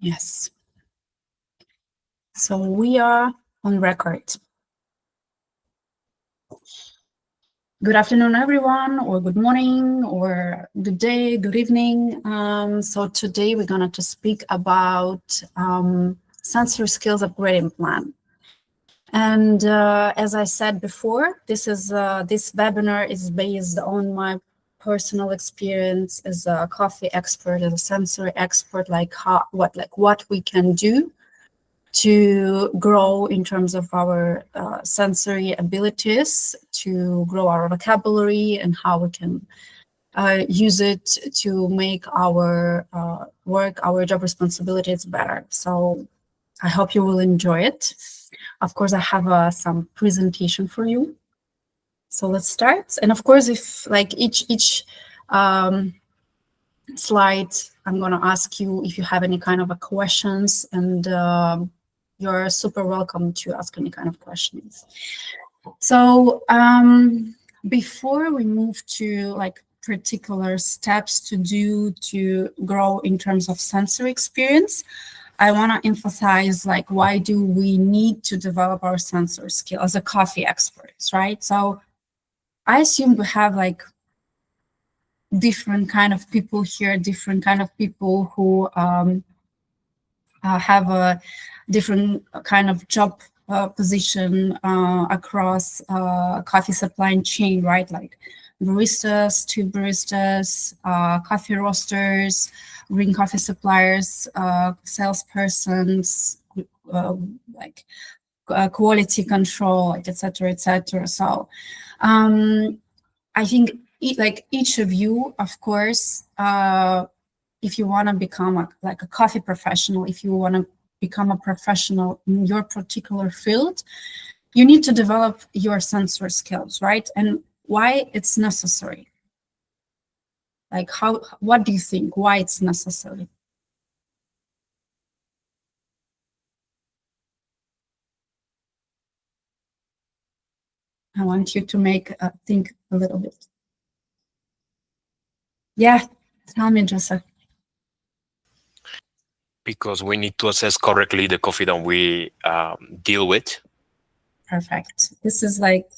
Yes. So we are on record. Good afternoon, everyone, or good morning, or good day, good evening. So today we're going to speak about sensory skills upgrading plan. And as I said before, this webinar is based on my personal experience as a coffee expert, as a sensory expert, what we can do to grow in terms of our sensory abilities, to grow our vocabulary, and how we can use it to make our work, our job responsibilities better. So I hope you will enjoy it. Of course, I have some presentation for you. So let's start. And of course, if like each slide, I'm going to ask you if you have any kind of questions, and you're super welcome to ask any kind of questions. So before we move to like particular steps to do to grow in terms of sensory experience, I want to emphasize like why do we need to develop our sensory skill as a coffee experts, right? So I assume we have like different kind of people here, different kind of people who have a different kind of job position across coffee supply chain, right? Like baristas, tube baristas, coffee roasters, green coffee suppliers, salespersons, like quality control, like, et cetera, et cetera. So I think each of you, of course, if you want to become a coffee professional, if you want to become a professional in your particular field, you need to develop your sensory skills, right? And why it's necessary? Like what do you think? Why it's necessary? I want you to think a little bit. Yeah, tell me, Joseph. Because we need to assess correctly the coffee that we deal with. Perfect. This is like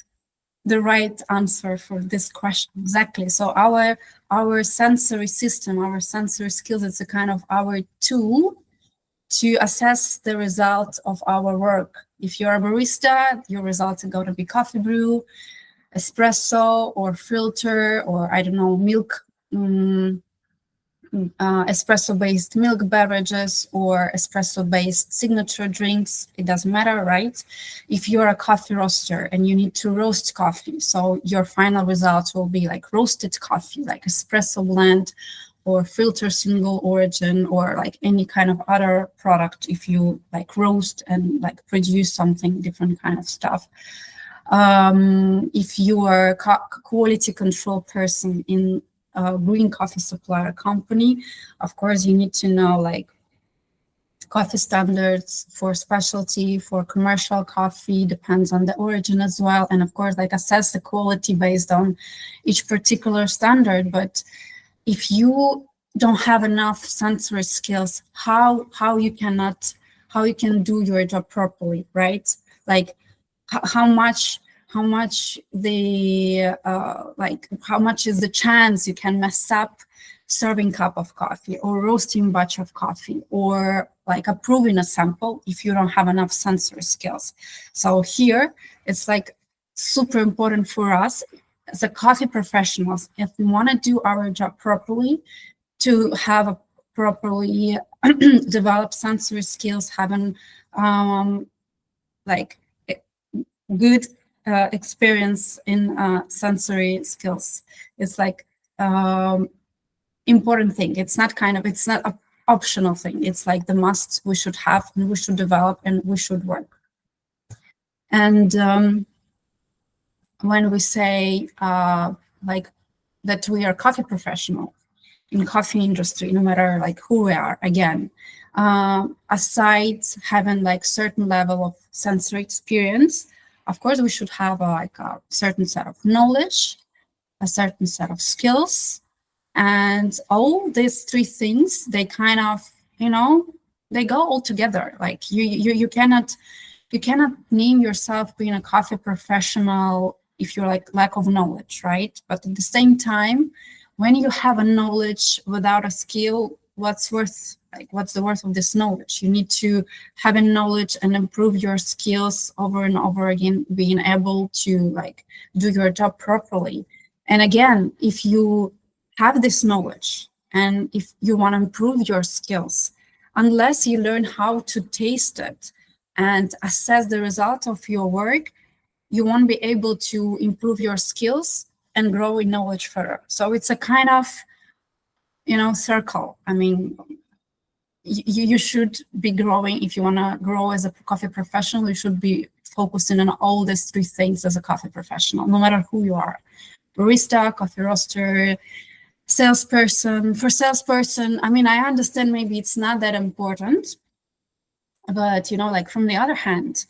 the right answer for this question. Exactly. So our sensory system, our sensory skills, it's a kind of our tool to assess the result of our work. If you're a barista, your results are going to be coffee brew, espresso, or filter, or I don't know, milk, espresso-based milk beverages, or espresso-based signature drinks. It doesn't matter, right? If you're a coffee roaster and you need to roast coffee, so your final results will be like roasted coffee, like espresso blend, or filter single origin, or like any kind of other product if you like roast and like produce something different kind of stuff. If you are a quality control person in a green coffee supplier company, of course you need to know like coffee standards for specialty, for commercial coffee, depends on the origin as well, and of course like assess the quality based on each particular standard. But if you don't have enough sensory skills, how you can do your job properly, right? Like how much the how much is the chance you can mess up serving cup of coffee or roasting batch of coffee or like approving a sample if you don't have enough sensory skills. So here it's like super important for us as a coffee professionals, if we want to do our job properly, to have a properly developed sensory skills, having like good experience in sensory skills. It's like important thing. It's not an optional thing. It's like the must we should have, and we should develop, and we should work. And when we say like that we are coffee professional in coffee industry, no matter like who we are, again, aside having like certain level of sensory experience, of course we should have like a certain set of knowledge, a certain set of skills, and all these three things, they kind of, they go all together. Like you cannot name yourself being a coffee professional if you're like lack of knowledge, right? But at the same time, when you have a knowledge without a skill, what's the worth of this knowledge? You need to have a knowledge and improve your skills over and over again, being able to like do your job properly. And again, if you have this knowledge and if you want to improve your skills, unless you learn how to taste it and assess the result of your work, you won't be able to improve your skills and grow in knowledge further. So it's a kind of, circle. I mean, you should be growing. If you want to grow as a coffee professional, you should be focusing on all these three things as a coffee professional, no matter who you are. Barista, coffee roaster, salesperson. For salesperson, I mean, I understand maybe it's not that important, but like from the other hand,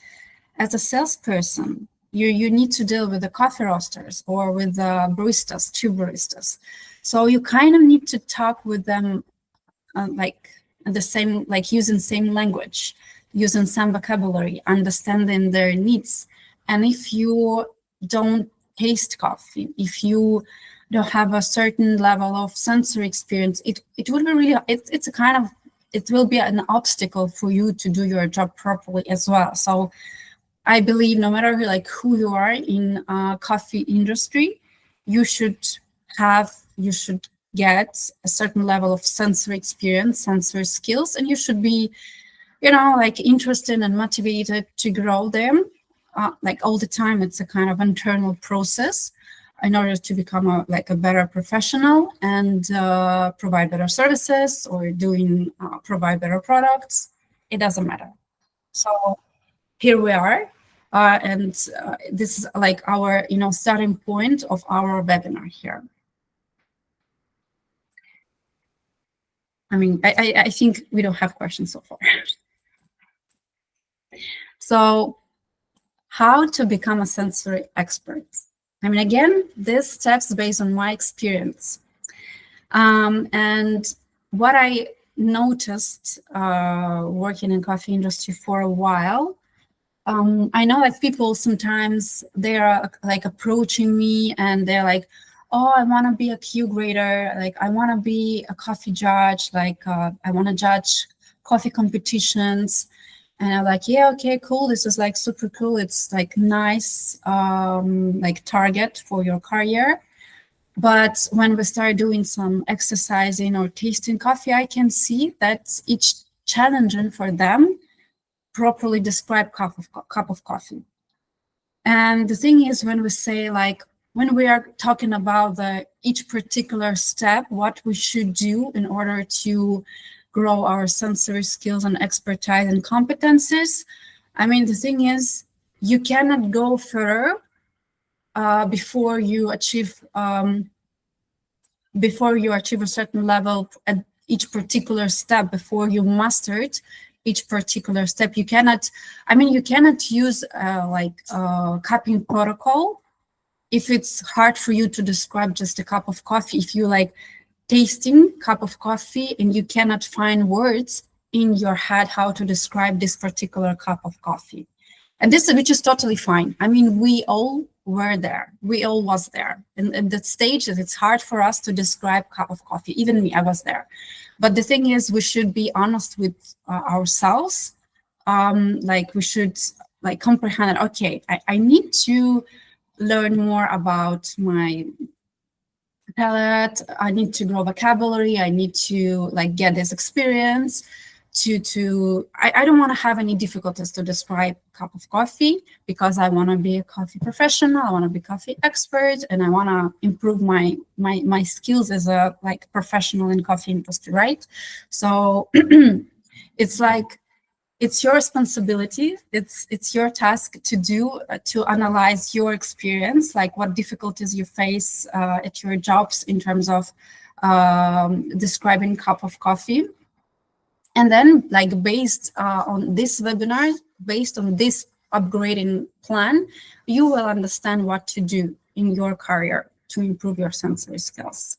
as a salesperson, you need to deal with the coffee roasters or with the baristas, two baristas. So you kind of need to talk with them like the same, like using same language, using some vocabulary, understanding their needs. And if you don't taste coffee, if you don't have a certain level of sensory experience, it will be really, it's a kind of, it will be an obstacle for you to do your job properly as well. So I believe no matter like who you are in coffee industry, you should get a certain level of sensory experience, sensory skills, and you should be, like interested and motivated to grow them. Like all the time, it's a kind of internal process in order to become a better professional and provide better services or provide better products. It doesn't matter. So here we are. And this is like our, starting point of our webinar here. I mean, I think we don't have questions so far. So how to become a sensory expert? I mean, again, this steps based on my experience. And what I noticed working in coffee industry for a while, I know like people sometimes they are like approaching me and they're like, oh, I want to be a Q grader, like I want to be a coffee judge, like I want to judge coffee competitions. And I'm like, yeah, okay, cool. This is like super cool. It's like nice, like target for your career. But when we start doing some exercising or tasting coffee, I can see that it's challenging for them properly describe cup of coffee. And the thing is, when we say like, when we are talking about each particular step, what we should do in order to grow our sensory skills and expertise and competencies, I mean, the thing is, you cannot go further before you achieve a certain level at each particular step, before you mastered each particular step. You cannot use cupping protocol if it's hard for you to describe just a cup of coffee. If you like tasting cup of coffee and you cannot find words in your head how to describe this particular cup of coffee, and which is totally fine. I mean, we all were there. We all was there. And at that stage, that it's hard for us to describe cup of coffee. Even me, I was there. But the thing is, we should be honest with ourselves. We should comprehend, okay, I need to learn more about my palate. I need to grow vocabulary. I need to get this experience. I don't want to have any difficulties to describe cup of coffee, because I want to be a coffee professional. I want to be a coffee expert, and I want to improve my skills as a professional in coffee industry, right? So it's it's your responsibility. It's your task to analyze your experience, like what difficulties you face at your jobs in terms of describing cup of coffee. And then based on this webinar, based on this upgrading plan, you will understand what to do in your career to improve your sensory skills.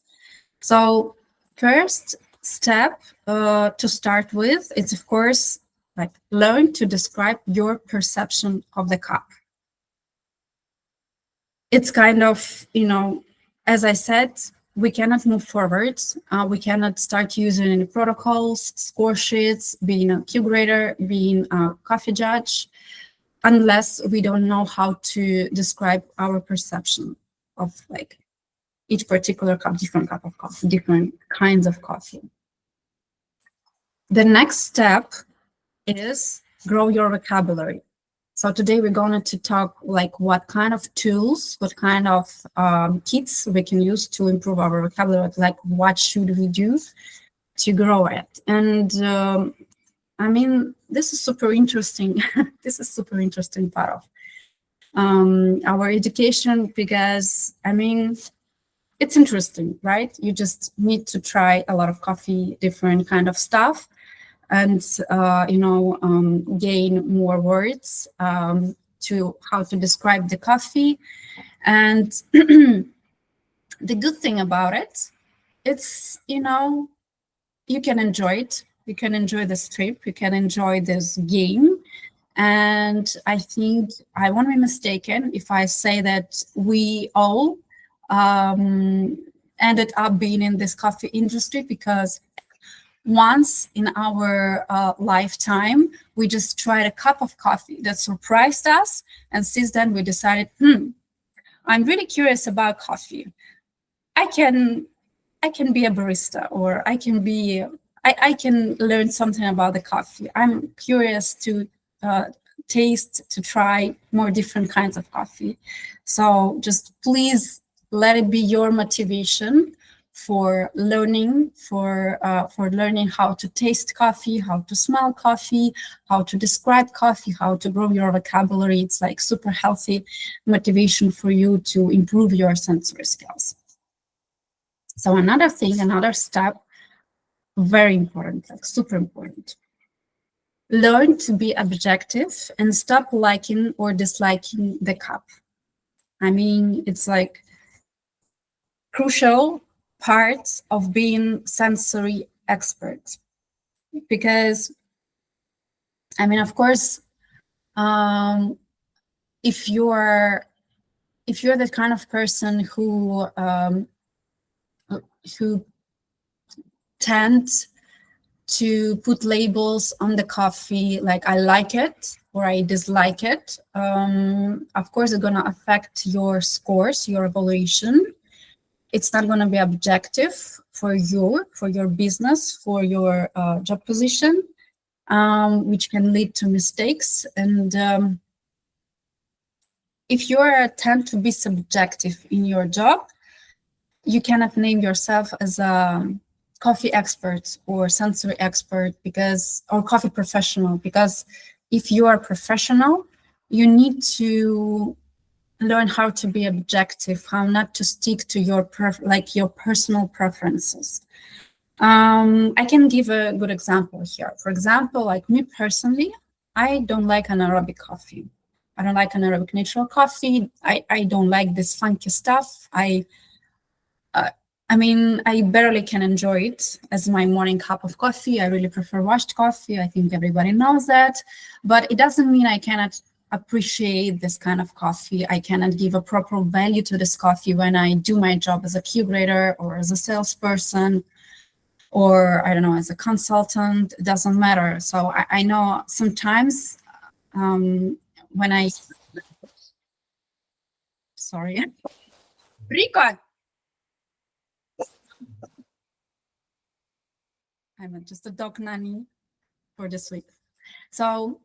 So first, step to start with is, of course, like learn to describe your perception of the cup. It's kind of, as I said, we cannot move forward. We cannot start using any protocols, score sheets, being a Q grader, being a coffee judge, unless we don't know how to describe our perception of like each particular cup, different cup of coffee, different kinds of coffee. The next step is grow your vocabulary. So today we're going to talk like what kind of tools, what kind of kits we can use to improve our vocabulary, like what should we do to grow it. And I mean, this is super interesting. This is super interesting part of our education, because I mean, it's interesting, right? You just need to try a lot of coffee, different kind of stuff, and gain more words to how to describe the coffee. And the good thing about it, it's you can enjoy it. You can enjoy this trip. You can enjoy this game. And I think I won't be mistaken if I say that we all ended up being in this coffee industry because once in our lifetime, we just tried a cup of coffee that surprised us. And since then, we decided, I'm really curious about coffee. I can be a barista, or I can learn something about the coffee. I'm curious to taste, to try more different kinds of coffee. So just please let it be your motivation for learning, for learning how to taste coffee, how to smell coffee, how to describe coffee, how to grow your vocabulary. It's like super healthy motivation for you to improve your sensory skills. So another thing, another step, very important, like super important. Learn to be objective and stop liking or disliking the cup. I mean, it's like crucial parts of being sensory expert, because I mean, of course, if you're the kind of person who tend to put labels on the coffee, like I like it or I dislike it, of course it's going to affect your scores, your evaluation. It's not going to be objective for your business, for your job position, which can lead to mistakes. And if you tend to be subjective in your job, you cannot name yourself as a coffee expert or sensory expert, or coffee professional, because if you are professional, you need to learn how to be objective, how not to stick to your personal preferences. I can give a good example here. For example, like me personally, I don't like anaerobic coffee. I don't like anaerobic natural coffee. I don't like this funky stuff. I mean, I barely can enjoy it as my morning cup of coffee. I really prefer washed coffee. I think everybody knows that. But it doesn't mean I cannot appreciate this kind of coffee. I cannot give a proper value to this coffee when I do my job as a Q grader or as a salesperson, or I don't know, as a consultant. It doesn't matter. So I know sometimes when I... Sorry. Rico! I'm just a dog nanny for this week. So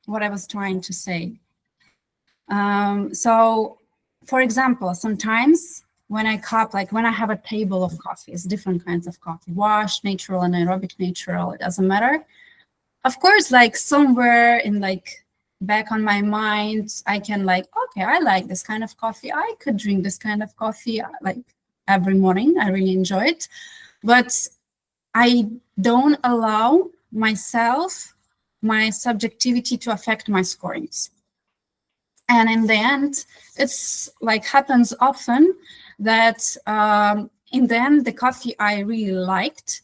what I was trying to say. So for example, sometimes when I have a table of coffees, different kinds of coffee, washed, natural, and anaerobic natural, it doesn't matter. Of course, like somewhere in back on my mind, I can okay, I like this kind of coffee. I could drink this kind of coffee every morning. I really enjoy it. But I don't allow myself, my subjectivity to affect my scorings. And in the end, it's happens often that And then the coffee I really liked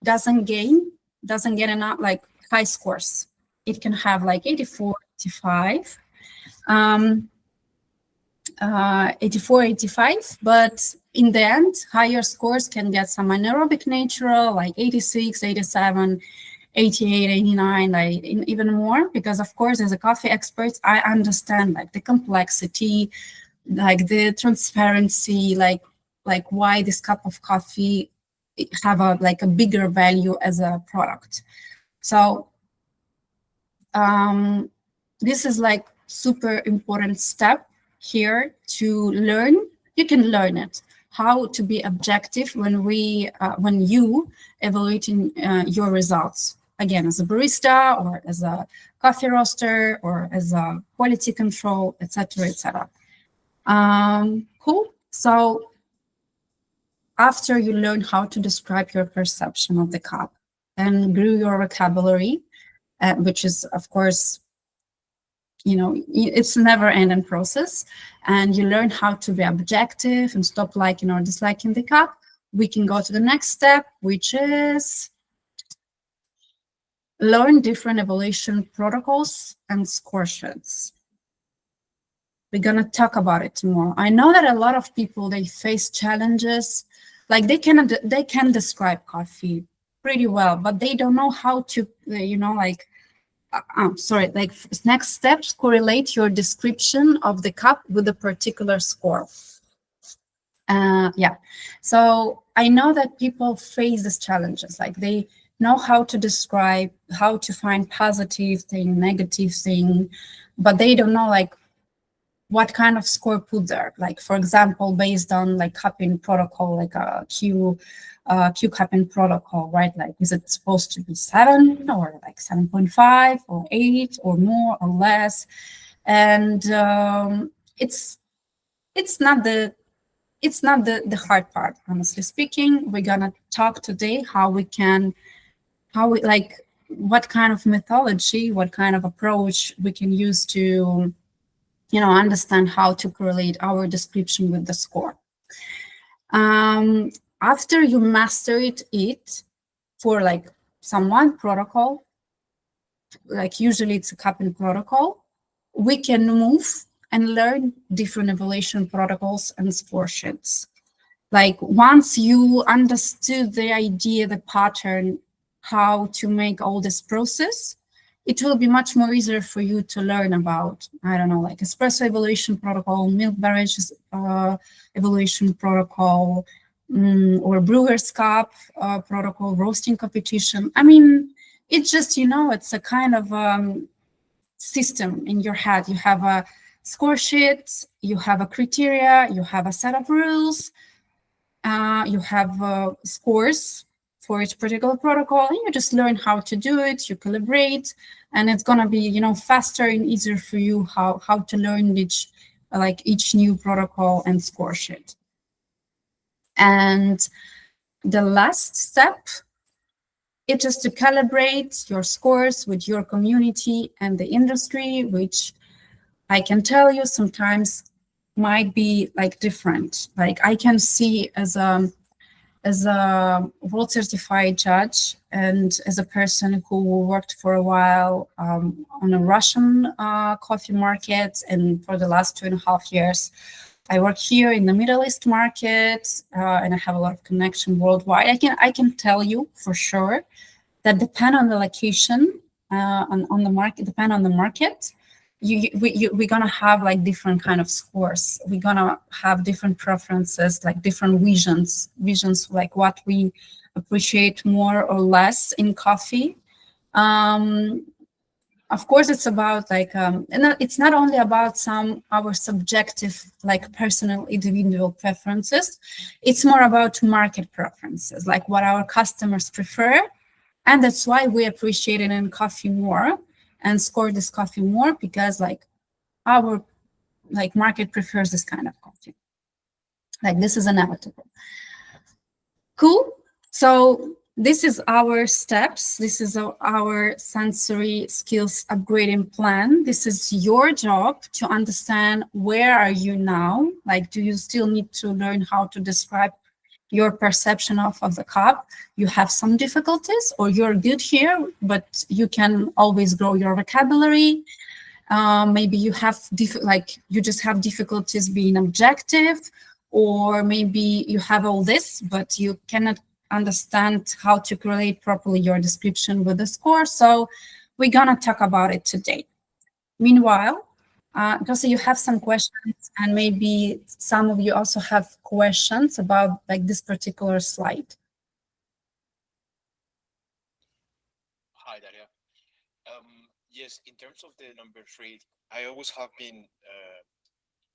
doesn't get enough like high scores. It can have like 84, 85, 84, 85, but in the end, higher scores can get some anaerobic natural, like 86, 87, 88, 89, like even more, because of course, as a coffee expert, I understand like the complexity, like the transparency, like why this cup of coffee have a like a bigger value as a product. So this is like super important step here to learn. You can learn it how to be objective when you evaluating your results, again, as a barista or as a coffee roaster or as a quality control, etc., etc. Cool. So after you learn how to describe your perception of the cup and grew your vocabulary, which is, of course, it's a never-ending process, and you learn how to be objective and stop liking or disliking the cup, we can go to the next step, which is learn different evaluation protocols and score sheets. We're going to talk about it more. I know that a lot of people, they face challenges, like they can describe coffee pretty well, but they don't know how to, like next steps correlate your description of the cup with a particular score. Yeah, so I know that people face these challenges, like they know how to describe, how to find positive thing, negative thing, but they don't know like what kind of score put there. Like, for example, based on like cupping protocol, like a Q cupping protocol, right? Like, is it supposed to be 7 or like 7.5 or 8 or more or less? And it's not the hard part, honestly speaking. We're gonna talk today what kind of methodology, what kind of approach we can use to understand how to correlate our description with the score. After you mastered it for like one protocol, like usually it's a cupping protocol, we can move and learn different evaluation protocols and score sheets. Like once you understood the idea, the pattern, how to make all this process, it will be much more easier for you to learn about, I don't know, like espresso evaluation protocol, milk beverage evaluation protocol, or brewer's cup protocol, roasting competition. I mean, it's just, it's a kind of system in your head. You have a score sheet, you have a criteria, you have a set of rules, you have scores for each particular protocol, and you just learn how to do it, you calibrate, and it's gonna be, faster and easier for you how to learn each new protocol and score sheet. And the last step is just to calibrate your scores with your community and the industry, which I can tell you sometimes might be like different. Like I can see as a world certified judge and as a person who worked for a while on a Russian coffee market, and for the last 2.5 years I work here in the Middle East market, and I have a lot of connection worldwide. I can tell you for sure that depend on the location, on the market, depend on the market, we're gonna have like different kind of scores. We're gonna have different preferences, like different visions, like what we appreciate more or less in coffee. Of course, it's about like, and it's not only about our subjective, like personal individual preferences. It's more about market preferences, like what our customers prefer. And that's why we appreciate it in coffee more and score this coffee more, because like our market prefers this kind of coffee. Like this is inevitable. Cool. So this is our steps. This is our sensory skills upgrading plan. This is your job to understand where are you now? Like, do you still need to learn how to describe your perception of the cup, you have some difficulties, or you're good here, but you can always grow your vocabulary. Maybe you have you just have difficulties being objective, or maybe you have all this, but you cannot understand how to correlate properly your description with the score. So we're gonna talk about it today. Meanwhile, Jose, you have some questions, and maybe some of you also have questions about like this particular slide. Hi, Daria. Yes, in terms of the number three, I always have been,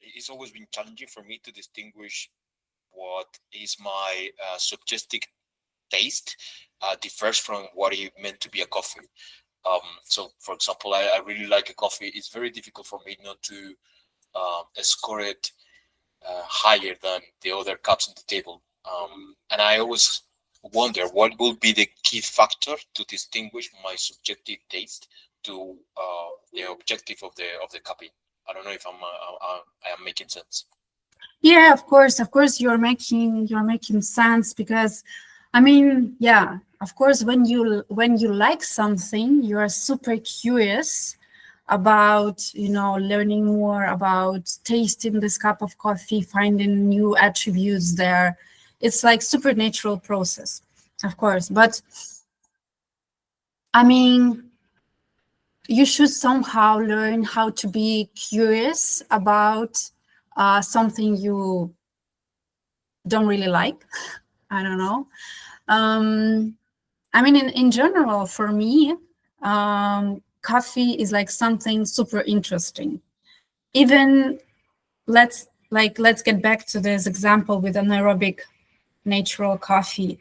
it's always been challenging for me to distinguish what is my subjective taste differs from what it meant to be a coffee. So, for example, I really like a coffee. It's very difficult for me not to score it higher than the other cups on the table. And I always wonder what will be the key factor to distinguish my subjective taste to the objective of the cupping. I don't know if I am making sense. Yeah, of course, you're making sense, because I mean, yeah, of course, when you like something, you are super curious about, learning more about tasting this cup of coffee, finding new attributes there. It's like supernatural process, of course. But I mean, you should somehow learn how to be curious about something you don't really like. I don't know. I mean, in general, for me, coffee is like something super interesting. Even let's get back to this example with anaerobic natural coffee.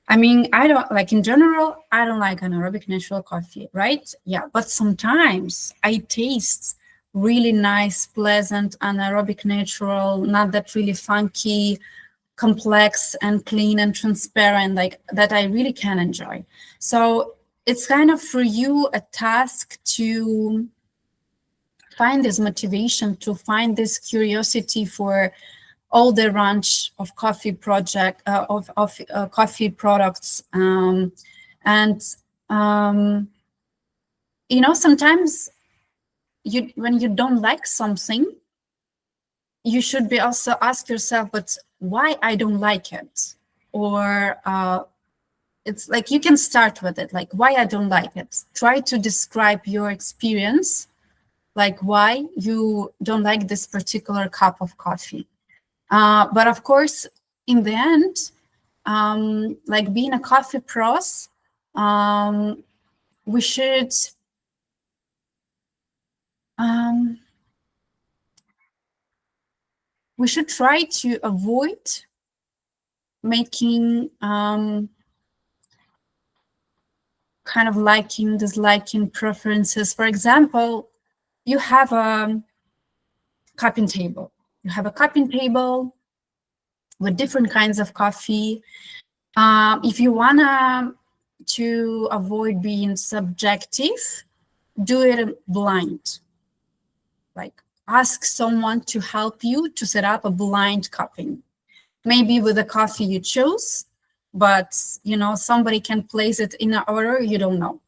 I mean, I don't like, in general, I don't like anaerobic natural coffee, right? Yeah, but sometimes I taste really nice, pleasant anaerobic natural, not that really funky, complex and clean and transparent, like that I really can enjoy. So it's kind of for you a task to find this motivation, to find this curiosity for all the range of coffee coffee products, and sometimes when you don't like something, you should be also ask yourself, but why I don't like it? Or it's like, you can start with it, like, why I don't like it. Try to describe your experience, like why you don't like this particular cup of coffee. But of course, in the end, like being a coffee pros, we should try to avoid making kind of liking, disliking preferences. For example, you have a cupping table. You have a cupping table with different kinds of coffee. If you wanna to avoid being subjective, do it blind. Like, ask someone to help you to set up a blind cupping. Maybe with the coffee you chose, but somebody can place it in an order you don't know.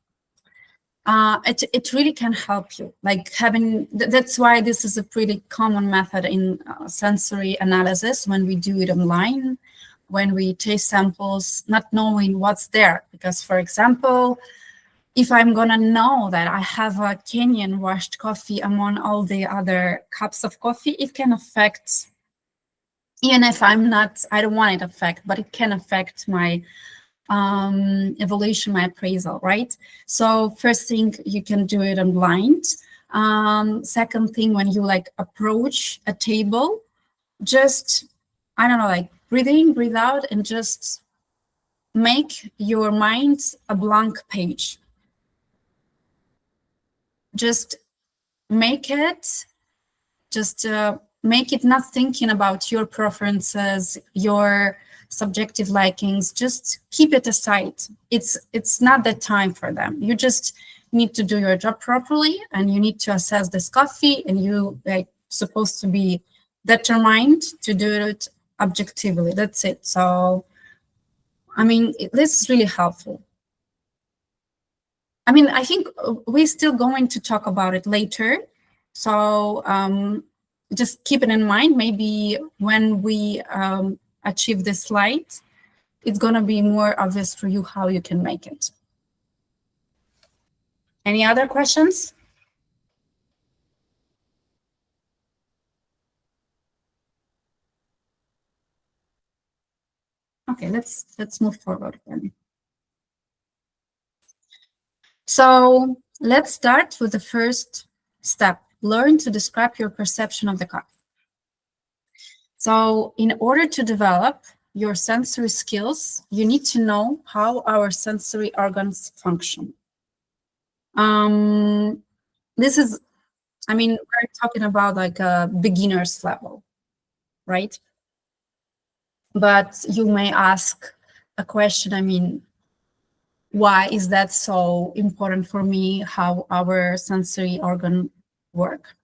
It really can help you, like having that's why this is a pretty common method in sensory analysis when we do it online, when we taste samples not knowing what's there. Because, for example, if I'm gonna know that I have a Kenyan washed coffee among all the other cups of coffee, it can affect, even if I don't want it to affect, but it can affect my evaluation, my appraisal, right? So first thing, you can do it on blind. Second thing, when you like approach a table, just, I don't know, like breathe in, breathe out, and just make your mind a blank page. Just make it not thinking about your preferences, your subjective likings. Just keep it aside. It's not the time for them. You just need to do your job properly, and you need to assess this coffee, and you like supposed to be determined to do it objectively. That's it. So, I mean, this is really helpful. I mean, I think we're still going to talk about it later. So just keep it in mind. Maybe when we achieve this slide, it's going to be more obvious for you how you can make it. Any other questions? Okay, let's move forward then. So let's start with the first step. Learn to describe your perception of the coffee. So in order to develop your sensory skills, you need to know how our sensory organs function. This is, I mean, we're talking about like a beginner's level, right? But you may ask a question, I mean, why is that so important for me, how our sensory organ work?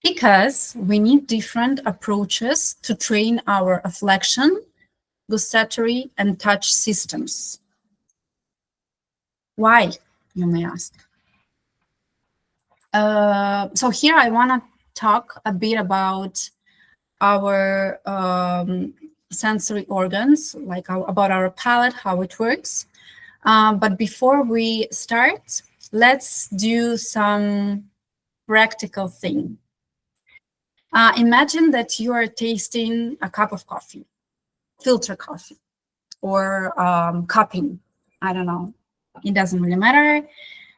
Because we need different approaches to train our afflection, gustatory, and touch systems. Why, you may ask? So here I want to talk a bit about our sensory organs, like about our palate, how it works. But before we start, let's do some practical thing. Imagine that you are tasting a cup of coffee, filter coffee, or cupping. I don't know. It doesn't really matter.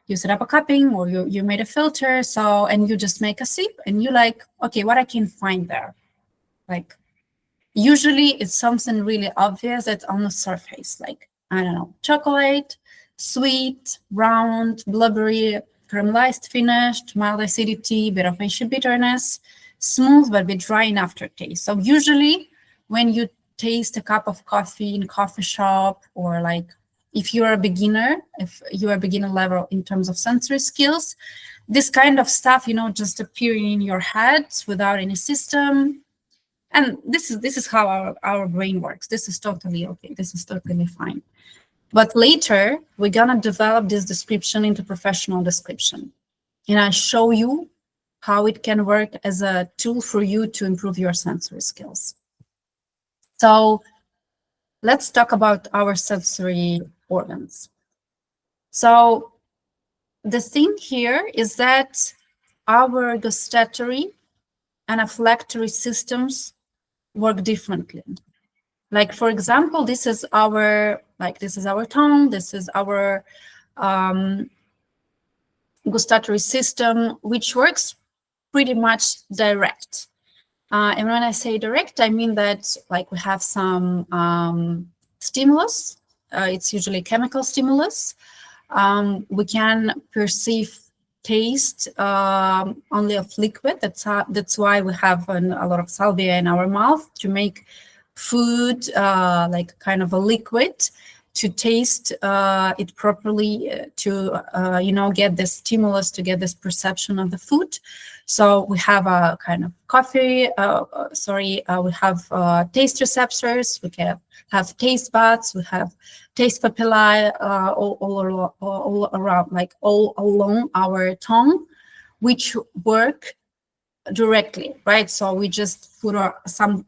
You set up a cupping or you made a filter, so, and you just make a sip and you like, okay, what I can find there? Like, usually it's something really obvious that's on the surface, like, I don't know, chocolate, sweet, round, blubbery, caramelized, finished, mild acidity, bit of ancient bitterness, smooth but a bit dry in aftertaste. So usually when you taste a cup of coffee in a coffee shop, or like if you are a beginner, if you are a beginner level in terms of sensory skills, this kind of stuff, you know, just appearing in your head without any system. And this is how our brain works. This is totally okay. This is totally fine. But later, we're going to develop this description into professional description. And I show you how it can work as a tool for you to improve your sensory skills. So let's talk about our sensory organs. So the thing here is that our gustatory and olfactory systems work differently. Like, for example, this is our tongue, this is our gustatory system, which works pretty much direct. And when I say direct, I mean that like we have some stimulus. It's usually chemical stimulus. We can perceive taste only of liquid. That's why we have a lot of salvia in our mouth to make food like kind of a liquid, to taste it properly, to get this stimulus, to get this perception of the food. So we have a kind of coffee, we have taste receptors, we can have taste buds, we have taste papillae all around, like all along our tongue, which work directly, right? So we just put some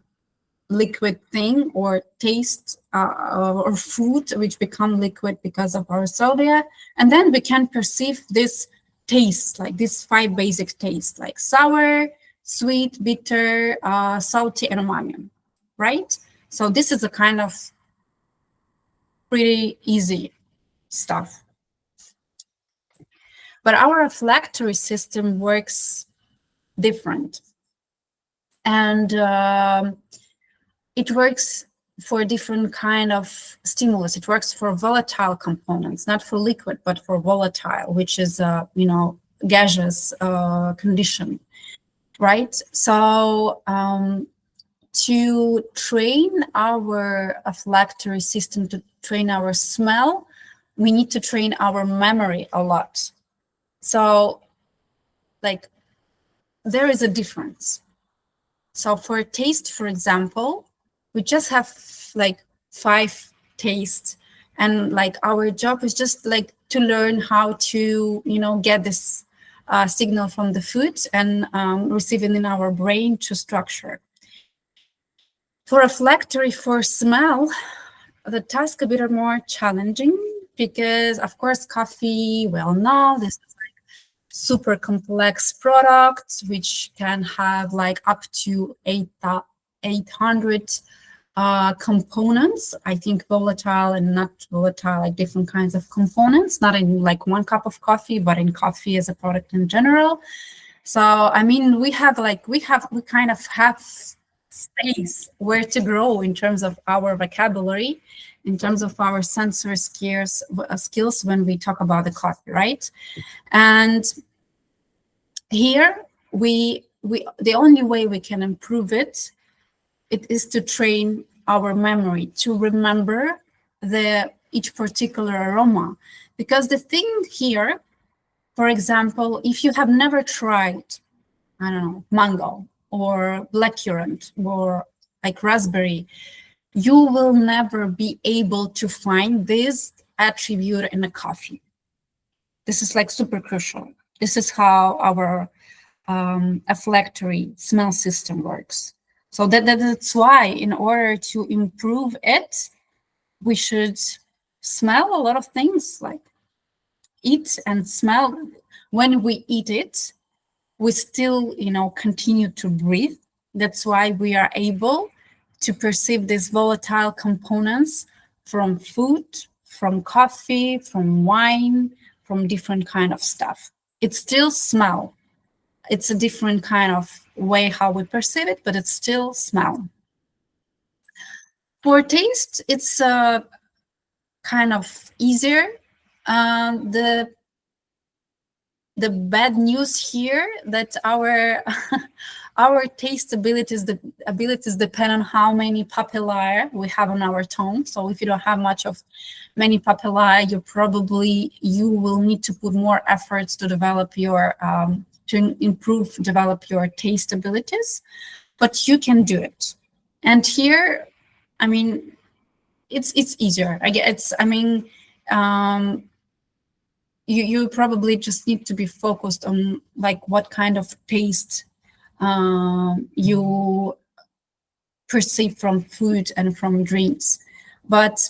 liquid thing or taste or food which become liquid because of our salvia, and then we can perceive this taste, like these 5 basic tastes, like sour, sweet, bitter, salty, and umami, right? So this is a kind of pretty easy stuff. But our olfactory system works different, and it works for a different kind of stimulus. It works for volatile components, not for liquid, but for volatile, which is gaseous condition, right? So to train our olfactory system, to train our smell, we need to train our memory a lot. So like there is a difference. So for taste, for example, we just have like 5 tastes, and like our job is just like to learn how to, get this signal from the food and receive it in our brain to structure. For reflectory, for smell, the task a bit more challenging because, of course, coffee, we all know this is like super complex products which can have like up to 800 components. I think volatile and not volatile, like different kinds of components, not in like one cup of coffee, but in coffee as a product in general. So I mean, we kind of have space where to grow in terms of our vocabulary, in terms of our sensory skills when we talk about the coffee, right? And here we the only way we can improve it is to train our memory to remember each particular aroma. Because the thing here, for example, if you have never tried, I don't know, mango or blackcurrant or like raspberry, you will never be able to find this attribute in a coffee. This is like super crucial. This is how our olfactory smell system works. So that's why, in order to improve it, we should smell a lot of things, like eat and smell. When we eat it, we still, continue to breathe. That's why we are able to perceive these volatile components from food, from coffee, from wine, from different kind of stuff. It's still smell. It's a different kind of way how we perceive it, but it's still smell. For taste, it's kind of easier. The bad news here that our our taste abilities depend on how many papillae we have on our tongue. So if you don't have many papillae, you will need to put more efforts to develop develop your taste abilities, but you can do it. And here, I mean, it's easier. You probably just need to be focused on like what kind of taste you perceive from food and from drinks. But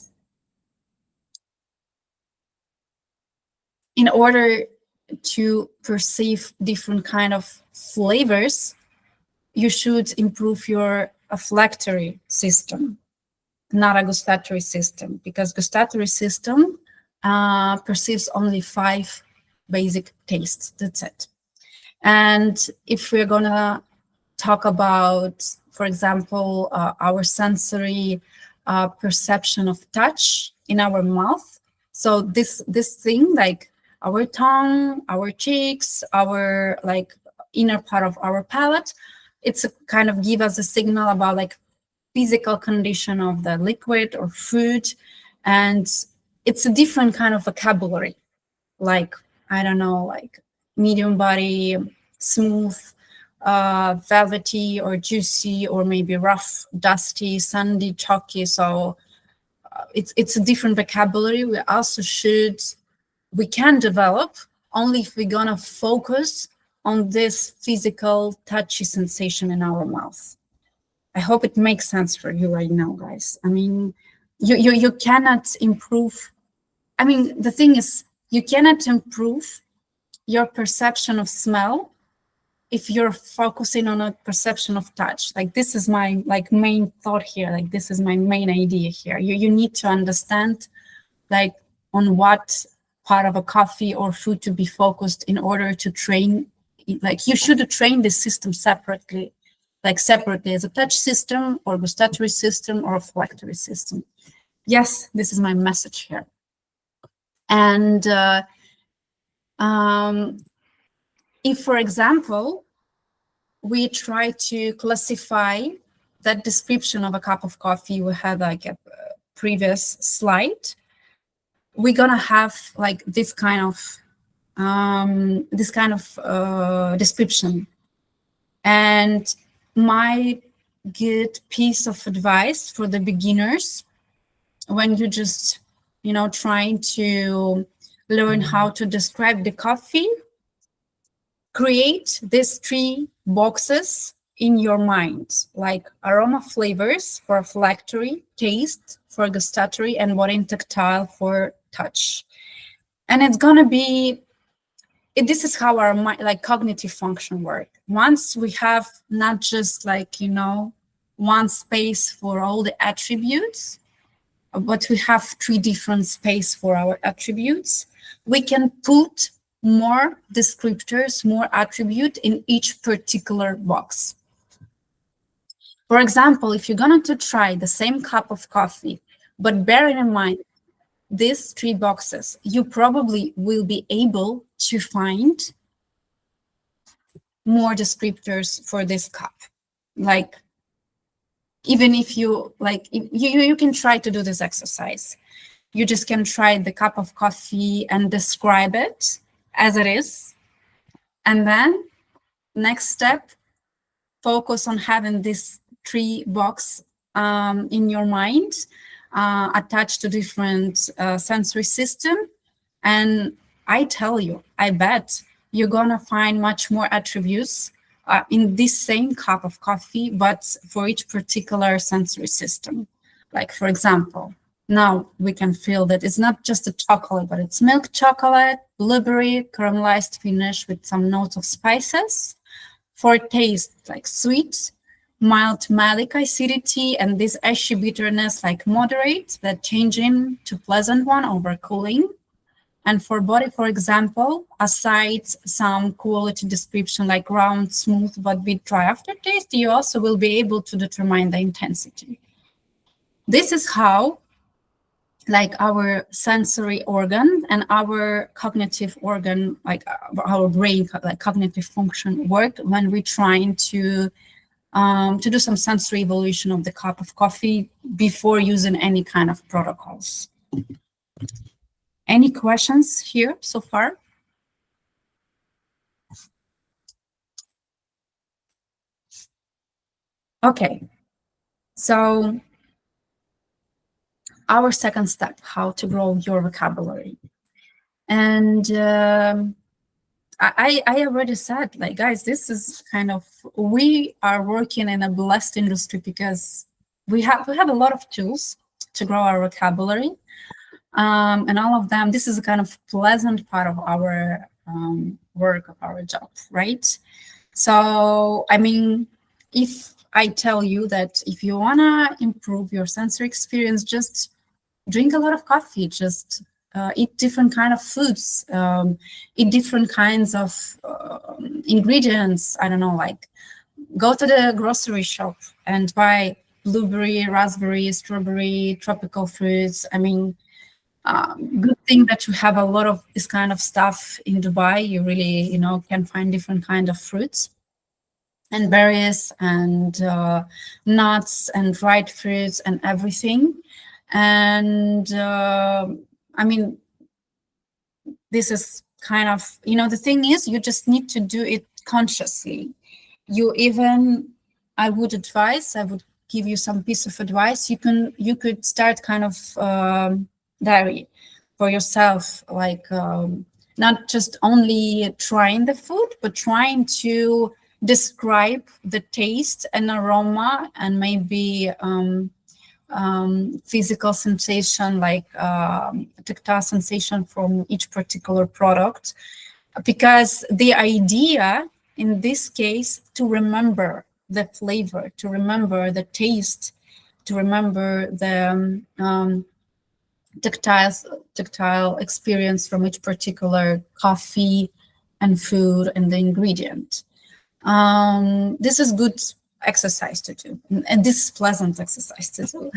in order to perceive different kind of flavors, you should improve your olfactory system, not a gustatory system, because gustatory system perceives only 5 basic tastes. That's it. And if we're gonna talk about, for example, our sensory perception of touch in our mouth, so this thing, like our tongue, our cheeks, our like inner part of our palate, it's a kind of give us a signal about like physical condition of the liquid or food, and it's a different kind of vocabulary, like, I don't know, like medium body, smooth, velvety or juicy, or maybe rough, dusty, sandy, chalky. So it's a different vocabulary. We can develop only if we're gonna focus on this physical touchy sensation in our mouth. I hope it makes sense for you right now, guys. I mean, you cannot improve. I mean, the thing is, you cannot improve your perception of smell if you're focusing on a perception of touch. Like, this is my like main thought here. Like, this is my main idea here. You need to understand like on what part of a coffee or food to be focused in order to train. Like, you should train the system separately, like separately as a touch system or gustatory system or olfactory system. Yes, this is my message here. And if, for example, we try to classify that description of a cup of coffee we had like a previous slide, we're gonna have like this kind of description. And my good piece of advice for the beginners when you just, trying to learn how to describe the coffee. Create these 3 boxes in your mind, like aroma flavors for olfactory, taste for gustatory, and body and tactile for touch. And it's gonna be, this is how our like cognitive function work. Once we have not just like, one space for all the attributes, but we have 3 different space for our attributes, we can put more descriptors, more attribute in each particular box. For example, if you're going to try the same cup of coffee, but bearing in mind these 3 boxes, you probably will be able to find more descriptors for this cup. Like, even if you like, you can try to do this exercise. You just can try the cup of coffee and describe it as it is. And then next step, focus on having this 3 box in your mind, attached to different sensory system. And I tell you, I bet you're gonna find much more attributes in this same cup of coffee, but for each particular sensory system. Like, for example, now we can feel that it's not just a chocolate, but it's milk chocolate, blueberry, caramelized finish with some notes of spices. For taste, like sweet, mild malic acidity, and this ashy bitterness, like moderate, that changing to pleasant one over cooling. And for body, for example, aside some quality description like round, smooth, but bit dry aftertaste, you also will be able to determine the intensity. This is how like our sensory organ and our cognitive organ, like our brain, like cognitive function work when we're trying to do some sensory evaluation of the cup of coffee before using any kind of protocols. Any questions here so far? Okay, so our second step, how to grow your vocabulary. And I already said, like, guys, this is kind of, we are working in a blessed industry because we have a lot of tools to grow our vocabulary. And all of them, this is a kind of pleasant part of our work, of our job, right? So, I mean, if I tell you that if you want to improve your sensory experience, just drink a lot of coffee, just eat different kind of foods, eat different kinds of ingredients. I don't know, like go to the grocery shop and buy blueberry, raspberry, strawberry, tropical fruits. I mean, good thing that you have a lot of this kind of stuff in Dubai. You really, can find different kind of fruits and berries and nuts and dried fruits and everything. And I mean, this is kind of, the thing is, you just need to do it consciously. I would give you some piece of advice. You could start kind of diary for yourself, like not just only trying the food, but trying to describe the taste and aroma and maybe physical sensation, like tactile sensation from each particular product. Because the idea in this case, to remember the flavor, to remember the taste, to remember the tactile experience from each particular coffee and food and the ingredient. This is good exercise to do, and this is pleasant exercise to do.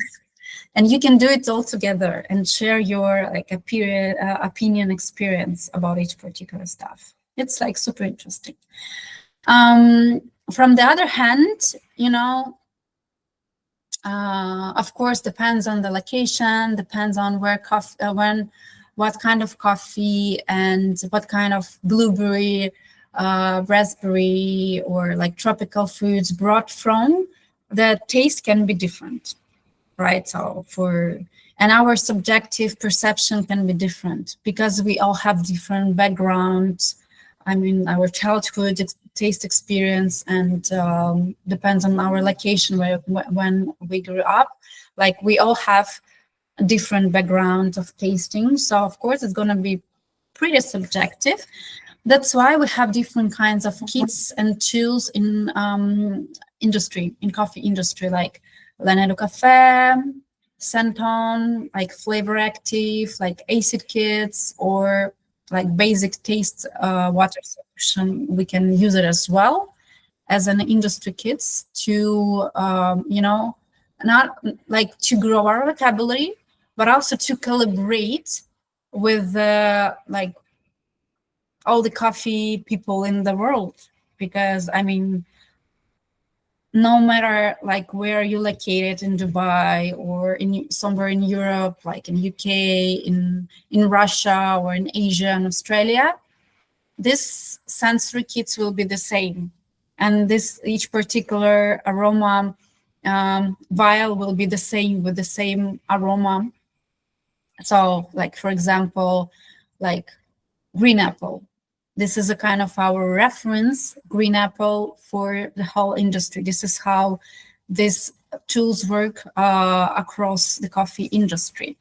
And you can do it all together and share your like opinion experience about each particular stuff. It's like super interesting. From the other hand, of course, depends on the location, depends on where what kind of coffee and what kind of blueberry, raspberry, or like tropical fruits brought from. the taste can be different, right? So and our subjective perception can be different because we all have different backgrounds. I mean, our childhood taste experience, and depends on our location when we grew up. Like, we all have a different background of tasting, so of course it's going to be pretty subjective. That's why we have different kinds of kits and tools in coffee industry, like Lana do Café, Centon, like flavor active, like acid kits, or like basic taste water solution. We can use it as well as an industry kits to not like to grow our vocabulary, but also to calibrate with like all the coffee people in the world. Because I mean, no matter like where you're located in Dubai or in somewhere in Europe, like in UK, in Russia, or in Asia and Australia, this sensory kits will be the same, and this each particular aroma vial will be the same with the same aroma. So, like for example, like green apple. This is a kind of our reference, green apple, for the whole industry. This is how these tools work across the coffee industry.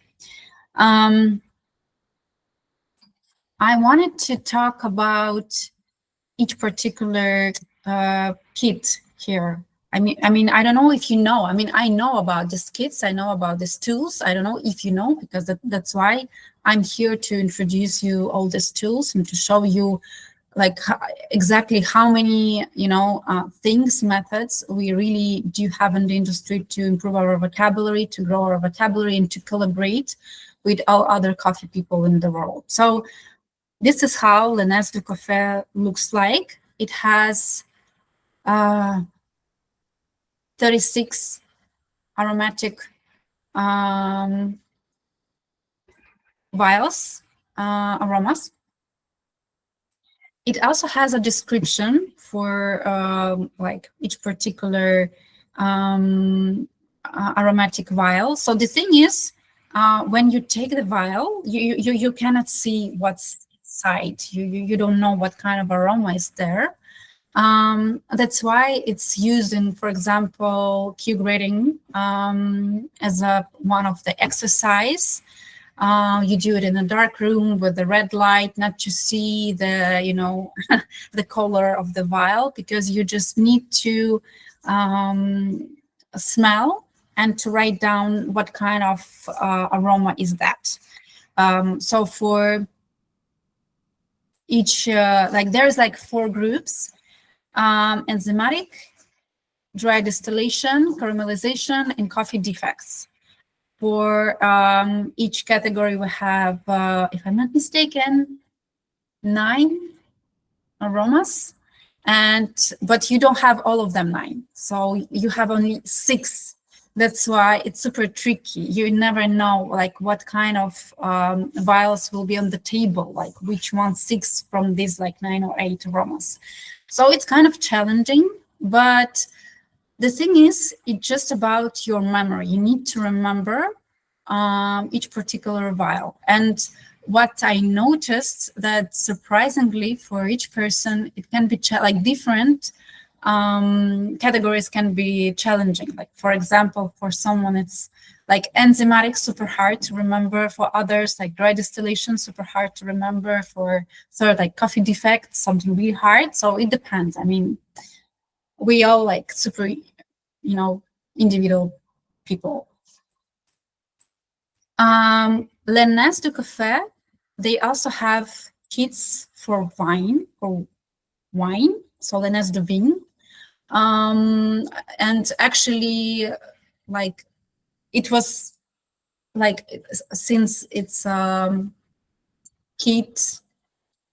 I wanted to talk about each particular kit here. I mean, I don't know if you know. I mean, I know about these kits. I know about these tools. I don't know if you know, because that's why I'm here to introduce you all these tools and to show you like exactly how many things, methods we really do have in the industry to improve our vocabulary, to grow our vocabulary, and to collaborate with all other coffee people in the world. So this is how Le Nez du Café looks like. It has 36 aromatic vials, aromas. It also has a description for like each particular aromatic vial. So the thing is, when you take the vial, you cannot see what's inside. You don't know what kind of aroma is there. That's why it's used in, for example, Q grading as one of the exercise. You do it in a dark room with the red light, not to see the the color of the vial, because you just need to smell and to write down what kind of aroma is that. So for each like there's like 4 groups: enzymatic, dry distillation, caramelization, and coffee defects. For each category, we have, if I'm not mistaken, 9 aromas, but you don't have all of them 9. So you have only 6. That's why it's super tricky. You never know like what kind of vials will be on the table, like which one 6 from these like 9 or 8 aromas. So it's kind of challenging, but the thing is, it's just about your memory. You need to remember each particular vial. And what I noticed, that surprisingly for each person, it can be like different categories can be challenging. Like for example, for someone it's like enzymatic, super hard to remember. For others, like dry distillation, super hard to remember. For third, like coffee defect, something really hard. So it depends. I mean, we all like super, individual people. Le Nez du Café, they also have kits for wine, so Le Nez du Vin. And actually, like, it was like, since it's kit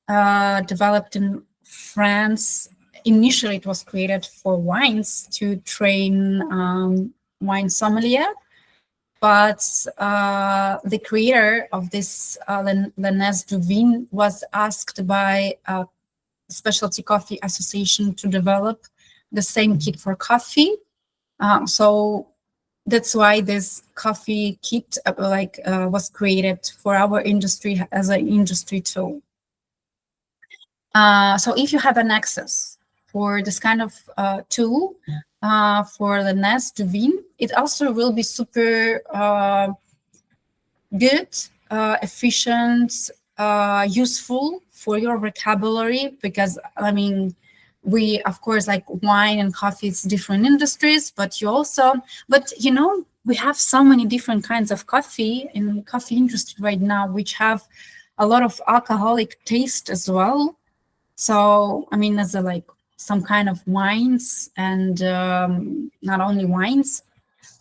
developed in France, initially it was created for wines to train wine sommelier. But the creator of this Le Nez du Vin was asked by a Specialty Coffee Association to develop the same kit for coffee. So that's why this coffee kit was created for our industry as an industry tool. So if you have an access for this kind of tool for the Nest to Wien, it also will be super good, efficient, useful for your vocabulary, because I mean, we of course like wine and coffee, it's different industries, but you know, we have so many different kinds of coffee in the coffee industry right now, which have a lot of alcoholic taste as well. So I mean, as a like some kind of wines, and not only wines.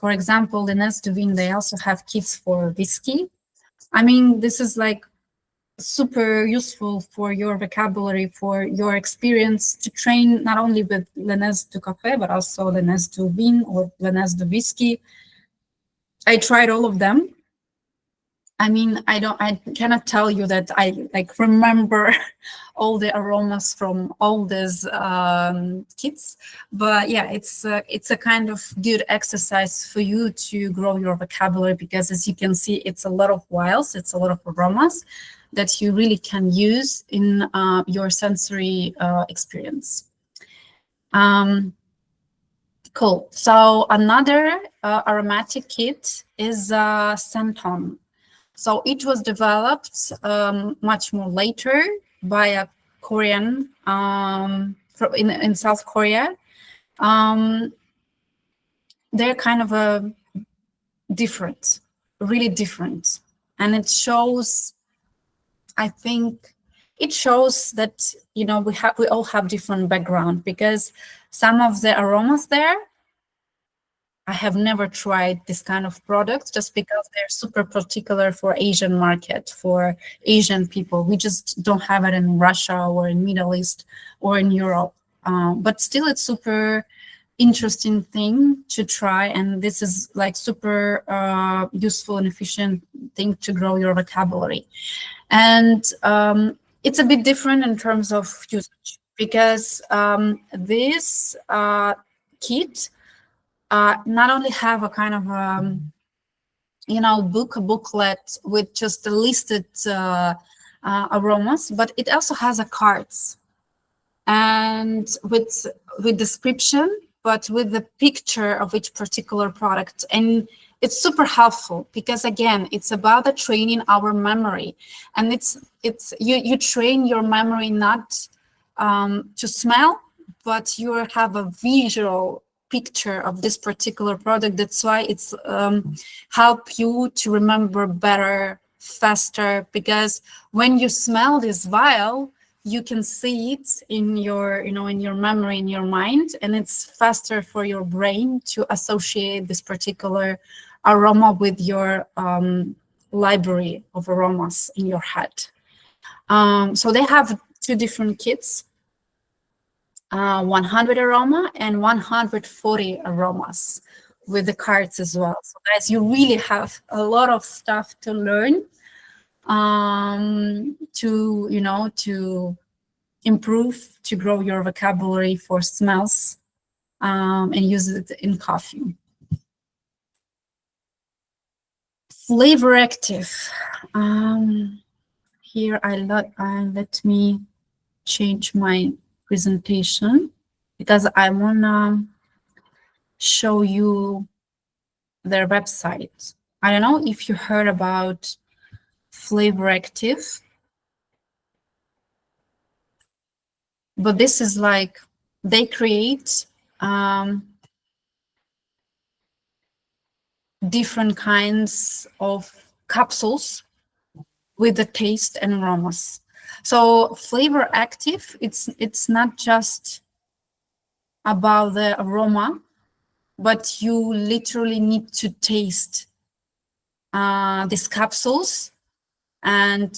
For example, in Estuvin, they also have kits for whiskey. I mean, this is like super useful for your vocabulary, for your experience to train not only with L'Anes du Café, but also L'Anes du Vin or L'Anes du Whisky. I tried all of them. I mean, I cannot tell you that I like remember all the aromas from all these kits, but yeah, it's a kind of good exercise for you to grow your vocabulary, because as you can see, it's a lot of whiles, it's a lot of aromas that you really can use in your sensory experience. Cool. So another aromatic kit is Santon. So it was developed much more later by a Korean in South Korea. Um, they're kind of a different, really different, and it shows. I think it shows that, you know, we all have different background, because some of the aromas there, I have never tried this kind of products, just because they're super particular for Asian market, for Asian people. We just don't have it in Russia or in Middle East or in Europe. But still, it's super interesting thing to try, and this is like super useful and efficient thing to grow your vocabulary. And it's a bit different in terms of usage, because this kit not only have a kind of booklet with just the listed aromas, but it also has a cards, and with description, but with the picture of each particular product. And it's super helpful, because again, it's about the training our memory, and it's you train your memory not to smell, but you have a visual picture of this particular product. That's why it's help you to remember better, faster, because when you smell this vial, you can see it in your in your memory, in your mind, and it's faster for your brain to associate this particular aroma with your library of aromas in your head. So they have two different kits, 100 aroma and 140 aromas, with the cards as well. So guys, you really have a lot of stuff to learn, to improve, to grow your vocabulary for smells, and use it in coffee. Flavor active. Here let me change my presentation, because I wanna show you their website. I don't know if you heard about Flavor Active, but this is like they create different kinds of capsules with the taste and aromas. So Flavor Active, it's not just about the aroma, but you literally need to taste these capsules, and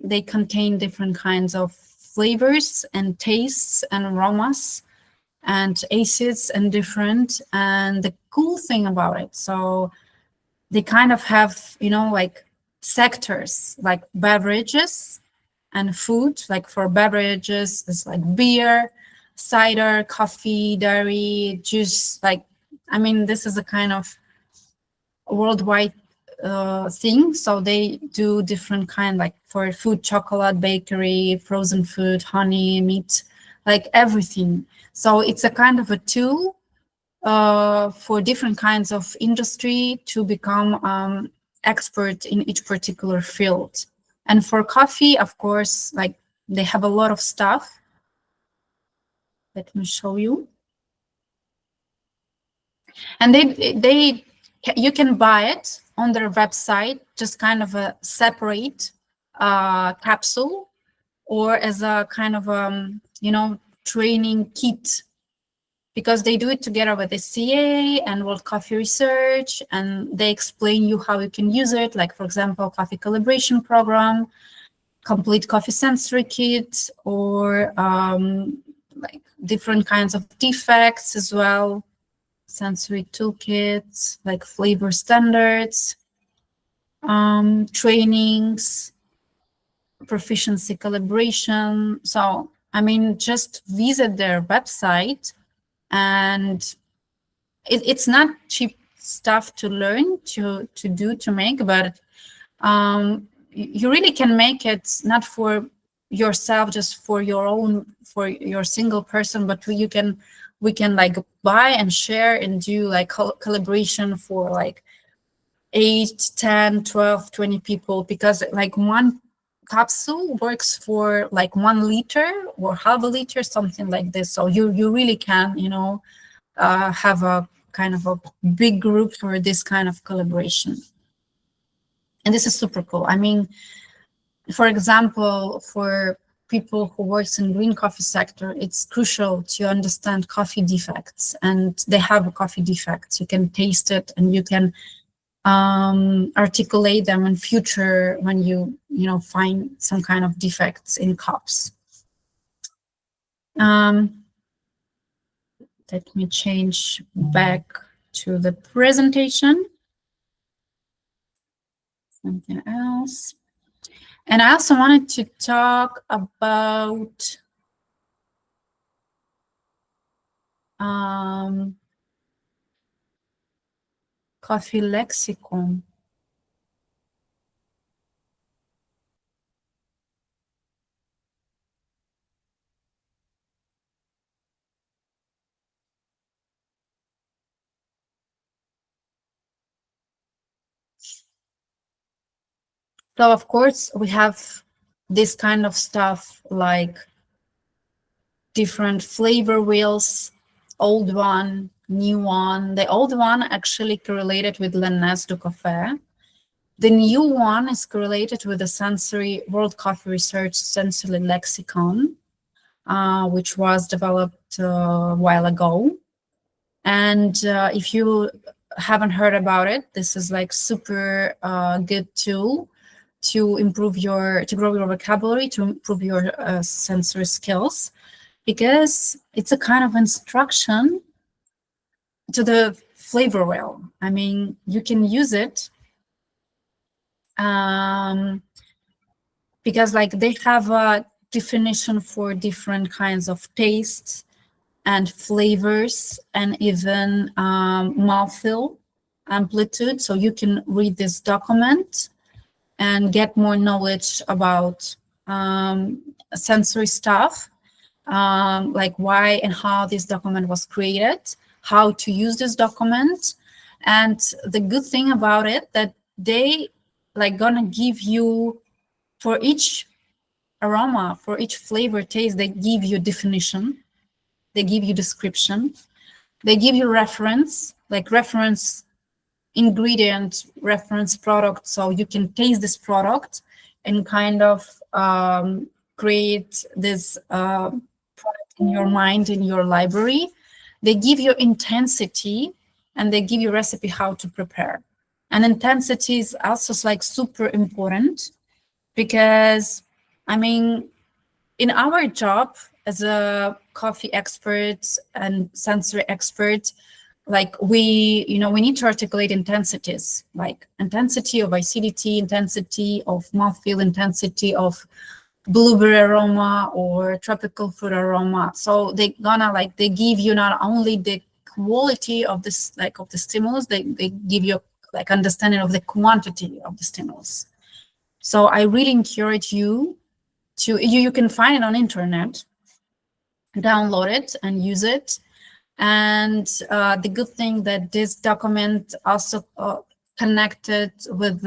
they contain different kinds of flavors and tastes and aromas and acids and different. And the cool thing about it, so they kind of have, like sectors, like beverages and food. Like for beverages, it's like beer, cider, coffee, dairy, juice, like I mean, this is a kind of worldwide thing. So they do different kind, like for food, chocolate, bakery, frozen food, honey, meat, like everything. So it's a kind of a tool for different kinds of industry to become expert in each particular field. And for coffee, of course, like they have a lot of stuff. Let me show you. And they you can buy it on their website, just kind of a separate capsule, or as a kind of training kit, because they do it together with the CA and World Coffee Research, and they explain you how you can use it. Like, for example, coffee calibration program, complete coffee sensory kit, or like different kinds of defects as well, sensory toolkits, like flavor standards, trainings, proficiency calibration. So, I mean, just visit their website, and it's not cheap stuff to learn, to do, to make, but you really can make it not for yourself, just for your own, for your single person, but we can like buy and share and do like calibration for like 8, 10, 12, 20 people, because like one capsule works for like 1 liter or half a liter, something like this. So you really can, have a kind of a big group for this kind of collaboration. And this is super cool. I mean, for example, for people who works in green coffee sector, it's crucial to understand coffee defects, and they have coffee defects. You can taste it, and you can articulate them in future when you find some kind of defects in cups. Let me change back to the presentation. Something else. And I also wanted to talk about coffee lexicon. So of course we have this kind of stuff like different flavor wheels, old one, new one. The old one actually correlated with l'Agnès du Café. The new one is correlated with the sensory World Coffee Research Sensory Lexicon, which was developed a while ago. And if you haven't heard about it, this is like super good tool to grow your vocabulary, to improve your sensory skills, because it's a kind of instruction to the flavor wheel. I mean, you can use it because like they have a definition for different kinds of tastes and flavors, and even mouthfeel amplitude. So you can read this document and get more knowledge about sensory stuff, like why and how this document was created, how to use this document. And the good thing about it, that they like gonna give you, for each aroma, for each flavor taste, they give you definition, they give you description, they give you reference, like reference ingredient, reference product, so you can taste this product and kind of create this product in your mind, in your library. They give you intensity, and they give you recipe how to prepare. And intensity is also like super important, because I mean, in our job as a coffee expert and sensory expert, like we need to articulate intensities, like intensity of acidity, intensity of mouthfeel, intensity of blueberry aroma or tropical fruit aroma. So they give you not only the quality of this, like of the stimulus. They give you like understanding of the quantity of the stimulus. So I really encourage you to, you can find it on internet, download it and use it. And the good thing that this document also connected with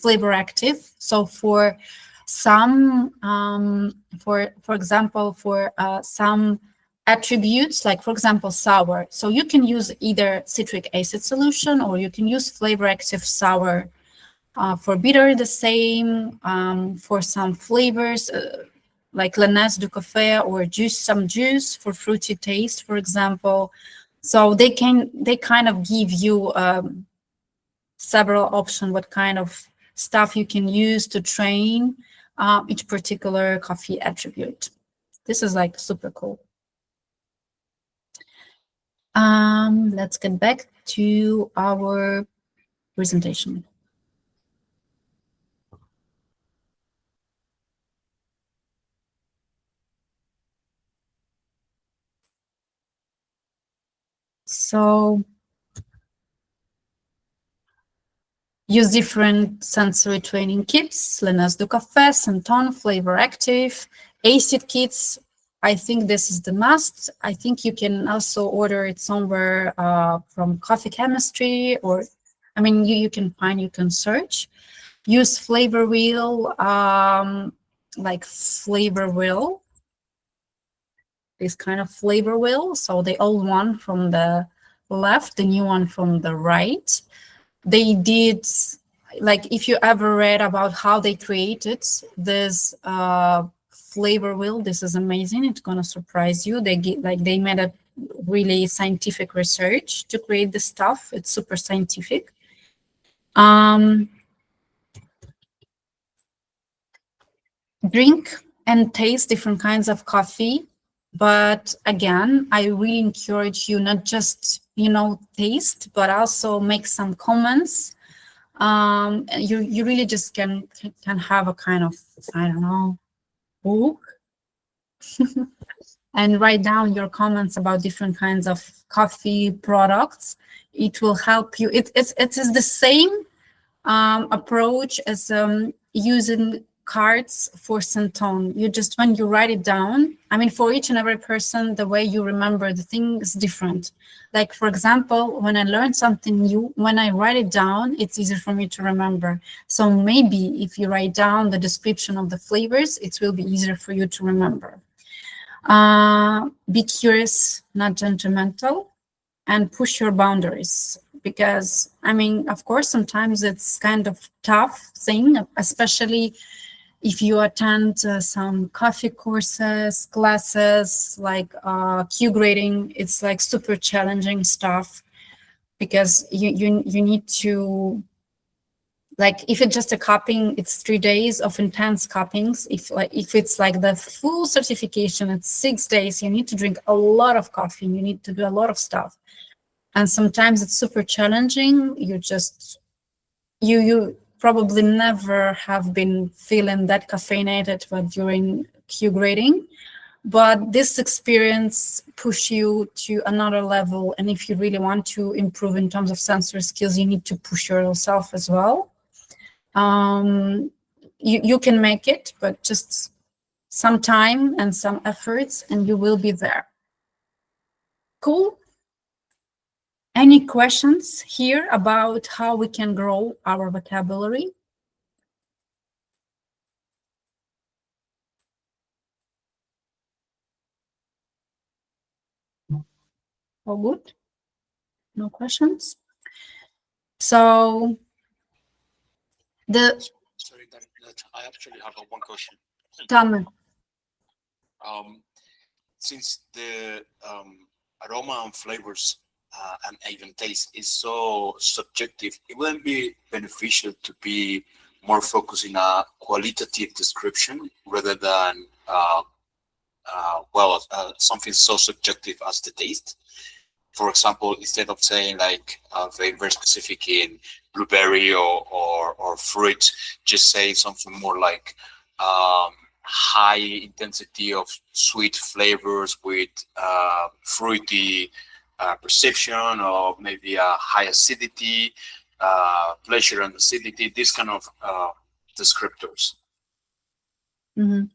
Flavor Active. So for some, for example, for some attributes, like for example, sour. So you can use either citric acid solution, or you can use Flavor Active sour. For bitter, the same. For some flavors, like l'ananas du café, or juice, some juice for fruity taste, for example. So they kind of give you several options what kind of stuff you can use to train each particular coffee attribute. This is like super cool. Let's get back to our presentation. So use different sensory training kits, l'ananas du café, Centon, Flavor Active, acid kits. I think this is the must. I think you can also order it somewhere from Coffee Chemistry, or, I mean, you can search. Use Flavor Wheel, like Flavor Wheel, this kind of Flavor Wheel. So the old one from the left, the new one from the right. They did, like, if you ever read about how they created this flavor wheel, this is amazing. It's gonna surprise you. They made a really scientific research to create this stuff. It's super scientific. Drink and taste different kinds of coffee, but again, I really encourage you not just taste, but also make some comments. You really just can have a kind of, I don't know, book and write down your comments about different kinds of coffee products. It will help you. It is the same approach as using cards for Centone. You just, when you write it down, I mean, for each and every person, the way you remember the thing is different. Like, for example, when I learn something new, when I write it down, it's easier for me to remember. So maybe if you write down the description of the flavors, it will be easier for you to remember. Be curious, not judgmental, and push your boundaries. Because, I mean, of course, sometimes it's kind of tough thing, especially if you attend some coffee courses, classes, like Q grading. It's like super challenging stuff, because you need to, like, if it's just a cupping, it's 3 days of intense cuppings. If it's like the full certification, it's 6 days. You need to drink a lot of coffee. You need to do a lot of stuff. And sometimes it's super challenging. You probably never have been feeling that caffeinated during Q grading, but this experience push you to another level. And if you really want to improve in terms of sensory skills, you need to push yourself as well. You can make it, but just some time and some efforts, and you will be there. Cool. Any questions here about how we can grow our vocabulary? All good? No questions? So sorry, I actually have one question. Tell me. Since the aroma and flavors and even taste is so subjective, it wouldn't be beneficial to be more focused in a qualitative description rather than something so subjective as the taste. For example, instead of saying like very specific in blueberry or fruit, just say something more like high intensity of sweet flavors with fruity perception, or maybe a high acidity, pleasure and acidity, these kind of descriptors. Mhm.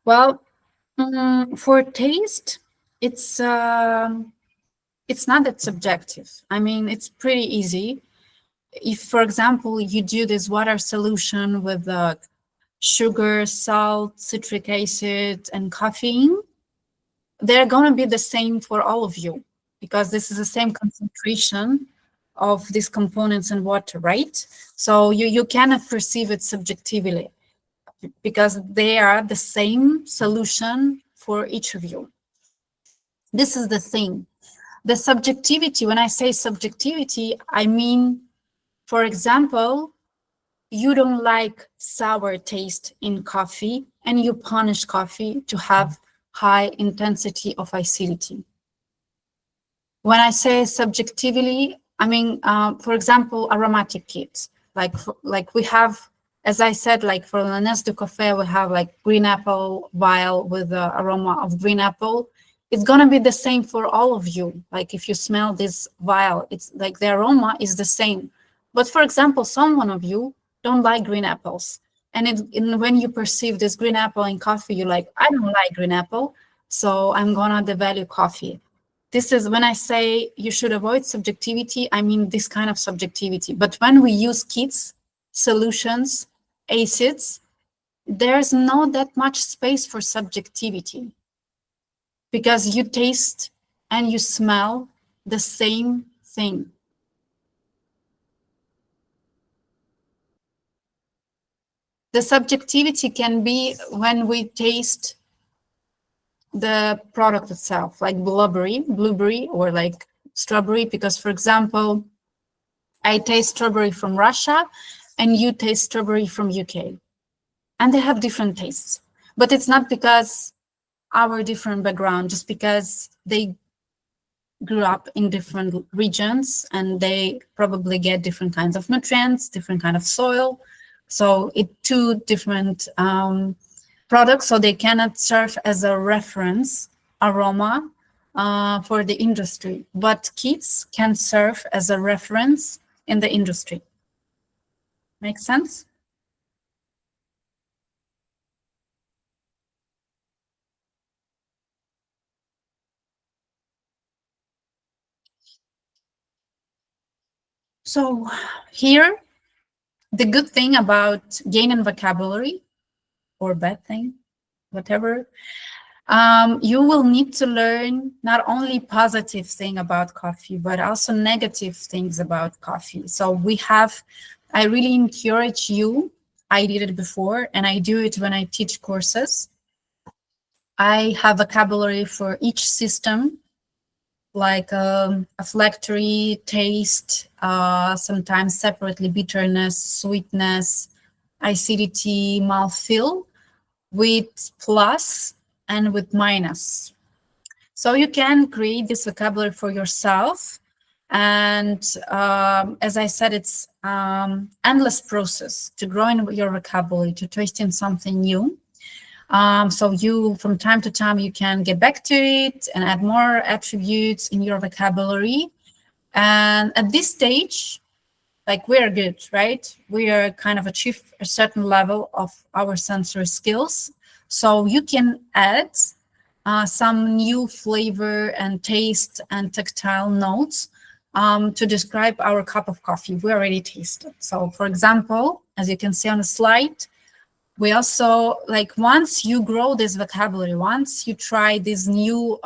Well, for taste, it's it's not that subjective. I mean, it's pretty easy. If, for example, you do this water solution with sugar, salt, citric acid, and caffeine, they're going to be the same for all of you because this is the same concentration of these components in water, right? So you cannot perceive it subjectively because they are the same solution for each of you. This is the thing. The subjectivity, when I say subjectivity, I mean, for example, you don't like sour taste in coffee and you punish coffee to have high intensity of acidity. When I say subjectively, I mean, for example, aromatic kits. Like we have, as I said, like for the Nestle Cafe, we have like green apple vial with the aroma of green apple. It's gonna be the same for all of you. Like if you smell this vial, it's like the aroma is the same. But for example, some one of you don't like green apples. And when you perceive this green apple in coffee, you're like, I don't like green apple, so I'm gonna devalue coffee. This is when I say you should avoid subjectivity, I mean this kind of subjectivity. But when we use kits, solutions, acids, there's not that much space for subjectivity because you taste and you smell the same thing. The subjectivity can be when we taste the product itself, like blueberry, or like strawberry, because for example, I taste strawberry from Russia and you taste strawberry from UK. And they have different tastes. But it's not because our different background, just because they grew up in different regions and they probably get different kinds of nutrients, different kind of soil. So it two different products, so they cannot serve as a reference aroma for the industry. But kits can serve as a reference in the industry. Make sense? So here, the good thing about gaining vocabulary, or bad thing, whatever, you will need to learn not only positive thing about coffee, but also negative things about coffee. So I really encourage you, I did it before and I do it when I teach courses. I have vocabulary for each system, like a phylactery, taste, sometimes separately bitterness, sweetness, acidity, mouthfeel, with plus and with minus. So you can create this vocabulary for yourself. And as I said, it's endless process to growing your vocabulary, to tasting something new. So you, from time to time, you can get back to it and add more attributes in your vocabulary. And at this stage, like we're good, right? We are kind of achieve a certain level of our sensory skills. So you can add some new flavor and taste and tactile notes to describe our cup of coffee we already tasted. So for example, as you can see on the slide, we also, like, once you grow this vocabulary, once you try these new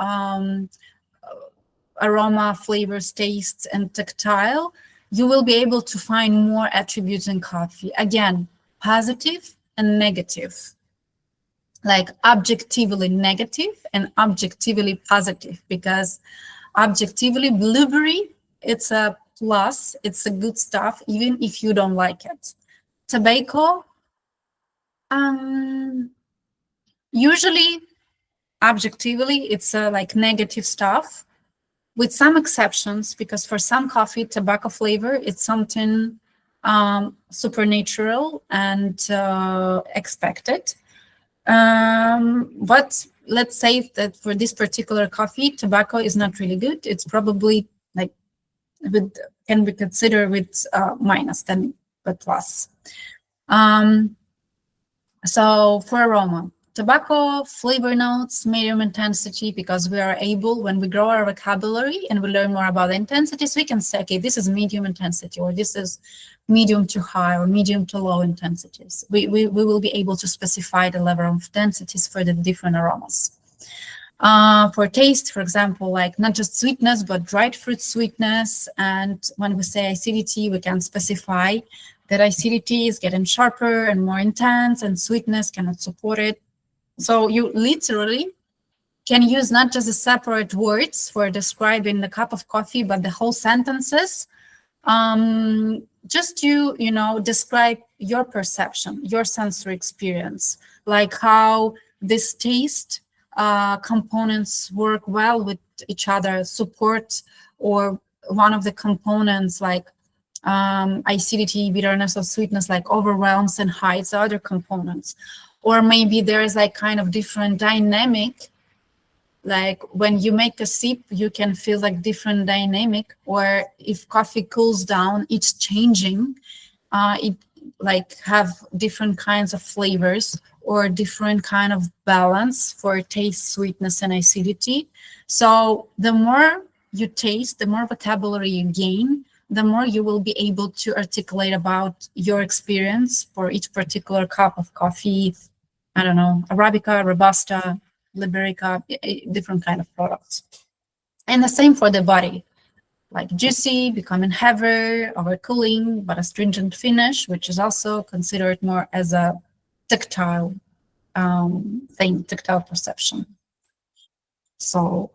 aroma, flavors, tastes, and tactile, you will be able to find more attributes in coffee. Again, positive and negative, like objectively negative and objectively positive, because objectively blueberry, it's a plus, it's a good stuff, even if you don't like it. Tobacco, usually objectively it's like negative stuff, with some exceptions, because for some coffee, tobacco flavor, it's something supernatural and expected. But let's say that for this particular coffee, tobacco is not really good. It's probably like with can be considered with minus 10 but plus. So for aroma, tobacco, flavor notes, medium intensity, because we are able, when we grow our vocabulary and we learn more about the intensities, we can say, okay, this is medium intensity, or this is medium to high, or medium to low intensities. We will be able to specify the level of densities for the different aromas. For taste, for example, like not just sweetness, but dried fruit sweetness. And when we say acidity, we can specify that acidity is getting sharper and more intense, and sweetness cannot support it. So you literally can use not just the separate words for describing the cup of coffee, but the whole sentences, just to, describe your perception, your sensory experience, like how this taste components work well with each other, support, or one of the components like acidity, bitterness, or sweetness, like overwhelms and hides the other components. Or maybe there is like kind of different dynamic, like when you make a sip, you can feel like different dynamic, or if coffee cools down, it's changing. It like have different kinds of flavors or different kind of balance for taste, sweetness, and acidity. So the more you taste, the more vocabulary you gain, the more you will be able to articulate about your experience for each particular cup of coffee. I don't know, Arabica, Robusta, Liberica, different kind of products. And the same for the body, like juicy, becoming heavier, overcooling, but astringent finish, which is also considered more as a tactile thing, tactile perception. So,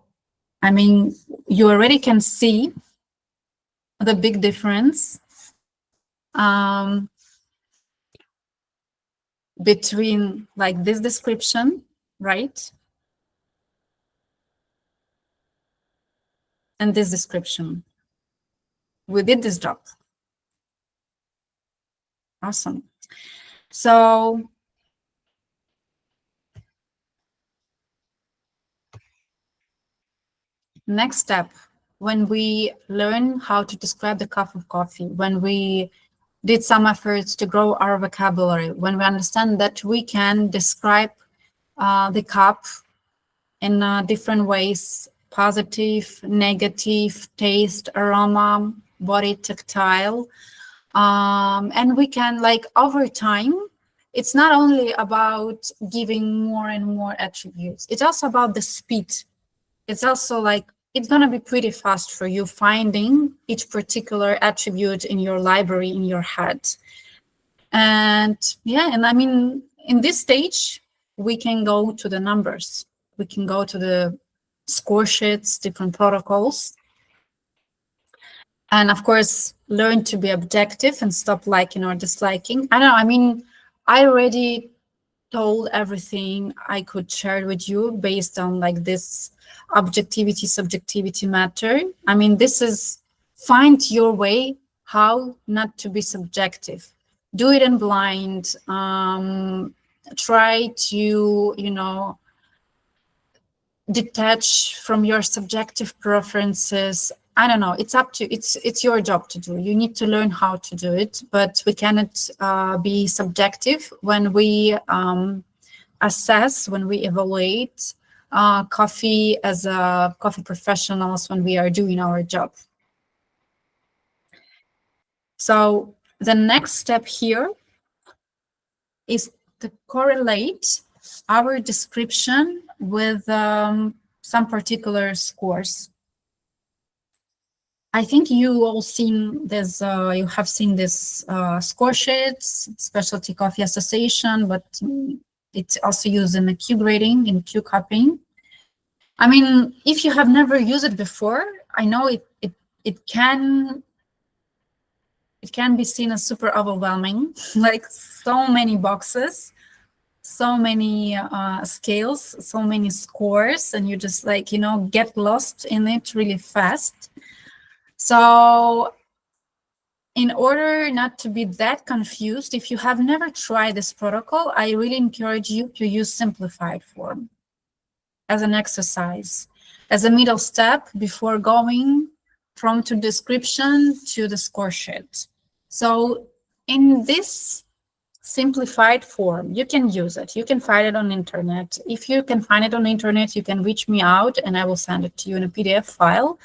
I mean, you already can see the big difference between like this description, right? And this description. We did this job. Awesome. So next step, when we learn how to describe the cup of coffee, when we did some efforts to grow our vocabulary, when we understand that we can describe the cup in different ways, positive, negative, taste, aroma, body, tactile, and we can, like, over time, it's not only about giving more and more attributes, it's also about the speed. It's also like it's going to be pretty fast for you finding each particular attribute in your library in your head. And yeah, and I mean, in this stage, we can go to the numbers. We can go to the score sheets, different protocols. And of course, learn to be objective and stop liking or disliking. I don't know, I mean, I already told everything I could share with you based on like this objectivity, subjectivity matter. I mean, this is find your way how not to be subjective. Do it in blind. Try to, detach from your subjective preferences. I don't know, it's up to it's your job to do. You need to learn how to do it, but we cannot be subjective when we assess, when we evaluate coffee as a coffee professionals, when we are doing our job. So the next step here is to correlate our description with some particular scores. I think you all seen this, you have seen this score sheets, Specialty Coffee Association, but it's also used in the Q grading, in Q cupping. I mean, if you have never used it before, I know it can be seen as super overwhelming, like so many boxes, so many scales, so many scores, and you just like, get lost in it really fast. So in order not to be that confused, if you have never tried this protocol, I really encourage you to use simplified form as an exercise, as a middle step before going from to description to the score sheet. So in this simplified form, you can use it. You can find it on internet. If you can find it on internet, you can reach me out and I will send it to you in a PDF file.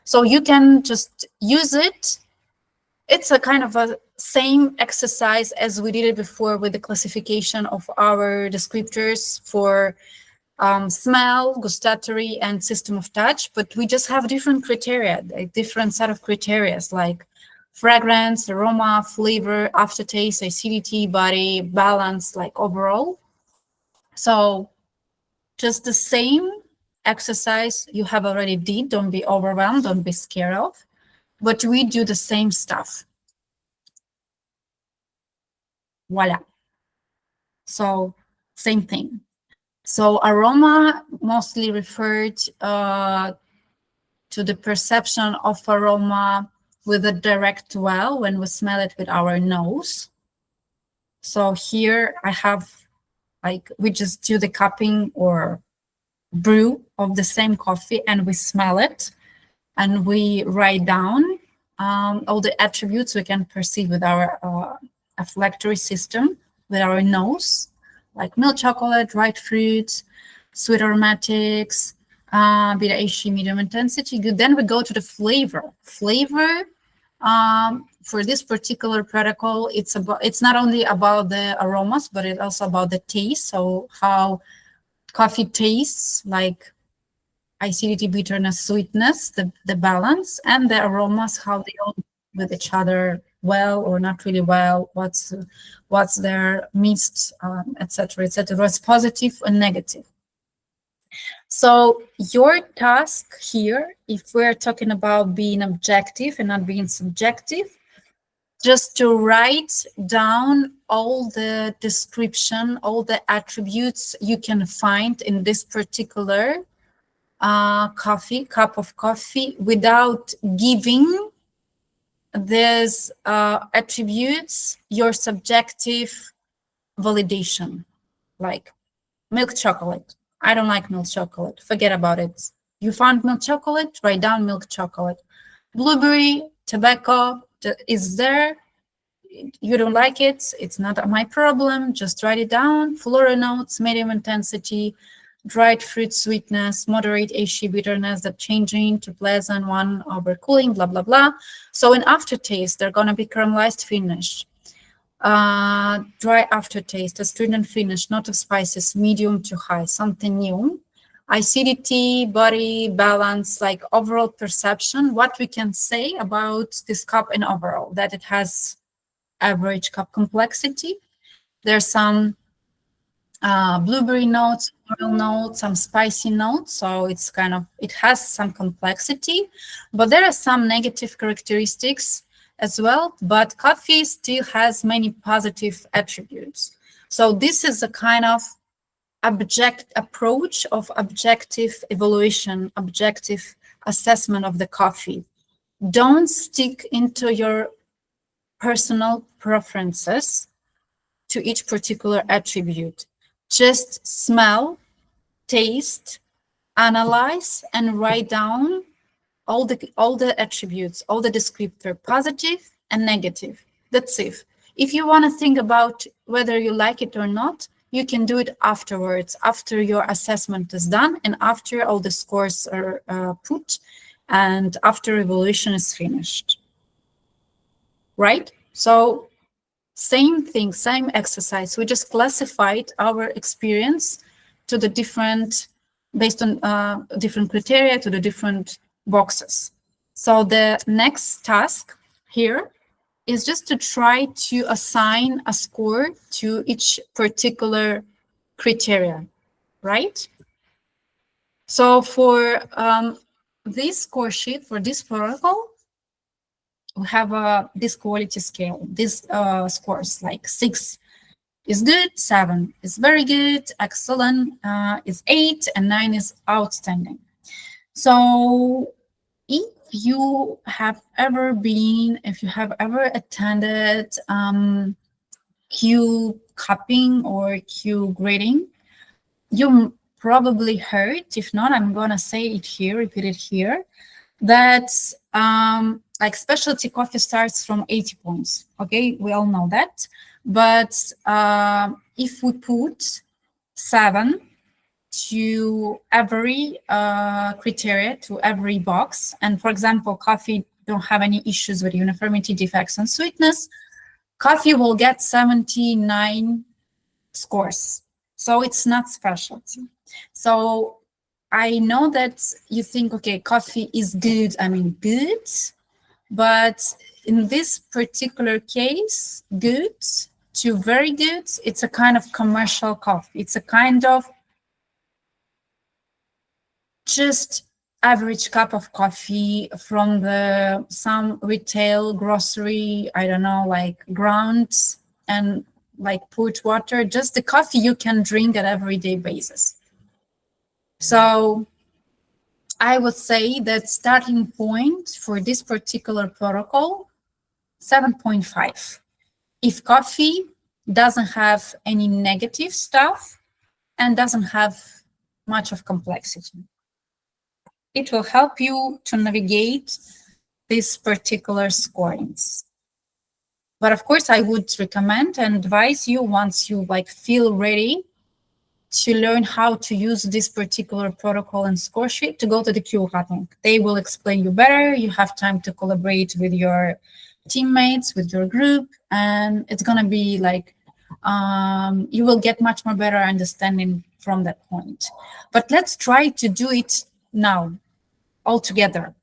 So you can just use it. It's a kind of a same exercise as we did it before with the classification of our descriptors for smell, gustatory, and system of touch, but we just have different criteria, a different set of criteria like fragrance, aroma, flavor, aftertaste, acidity, body, balance, like overall. So just the same exercise you have already did. Don't be overwhelmed, don't be scared of, but we do the same stuff. Voila. So same thing. So aroma mostly referred to the perception of aroma with a direct well when we smell it with our nose. So here I have, like, we just do the cupping or brew of the same coffee and we smell it and we write down all the attributes we can perceive with our olfactory system, with our nose, like milk chocolate, dried fruits, sweet aromatics, beta HC, medium intensity. Good. Then we go to the flavor. Flavor for this particular protocol, it's not only about the aromas, but it's also about the taste. So how coffee tastes, like acidity, bitterness, sweetness, the balance, and the aromas, how they all with each other well or not really well, what's their mixed, etc., etc. It's positive and negative. So your task here, if we're talking about being objective and not being subjective, just to write down all the description, all the attributes you can find in this particular cup of coffee without giving these attributes your subjective validation, like milk chocolate. I don't like milk chocolate. Forget about it. You found milk chocolate, write down milk chocolate. Blueberry, tobacco is there. You don't like it, it's not my problem. Just write it down. Floral notes, medium intensity, dried fruit sweetness, moderate HC bitterness that changing to pleasant one over cooling, blah, blah, blah. So in aftertaste, they're going to be caramelized finish. Dry aftertaste, astringent finish, not of spices, medium to high, something new. Acidity, body, balance, like overall perception, what we can say about this cup in overall, that it has average cup complexity. There's some blueberry notes, floral notes, some spicy notes. So it's kind of, it has some complexity, but there are some negative characteristics as well. But coffee still has many positive attributes. So this is a kind of approach of objective evaluation, objective assessment of the coffee. Don't stick into your personal preferences to each particular attribute. Just smell, taste, analyze, and write down all the attributes, all the descriptor, positive and negative. That's it. If you want to think about whether you like it or not, you can do it afterwards, after your assessment is done and after all the scores are put and after evaluation is finished. Right? So same thing, same exercise. We just classified our experience to the different, based on different criteria, to the different boxes. So the next task here is just to try to assign a score to each particular criteria, right? So for this score sheet, for this protocol, we have this quality scale, this scores, like 6 is good, 7 is very good, excellent is 8, and 9 is outstanding. So if you have ever attended Q cupping or Q grading, you probably heard, if not, I'm gonna say it here, repeat it here, that like specialty coffee starts from 80 points. Okay, we all know that. But if we put 7 to every criteria, to every box, and for example, coffee don't have any issues with uniformity, defects, and sweetness, coffee will get 79 scores. So it's not specialty. So I know that you think, okay, coffee is good. I mean, good. But in this particular case, good to very good, it's a kind of commercial coffee. It's a kind of just average cup of coffee from some retail grocery, I don't know, like grounds and like put water, just the coffee you can drink at everyday basis. So I would say that starting point for this particular protocol, 7.5. If coffee doesn't have any negative stuff and doesn't have much of complexity, it will help you to navigate these particular scorings. But of course, I would recommend and advise you, once you like feel ready to learn how to use this particular protocol and score sheet, to go to the Q hacking. They will explain you better. You have time to collaborate with your teammates, with your group, and it's gonna be like you will get much more better understanding from that point. But let's try to do it now all together.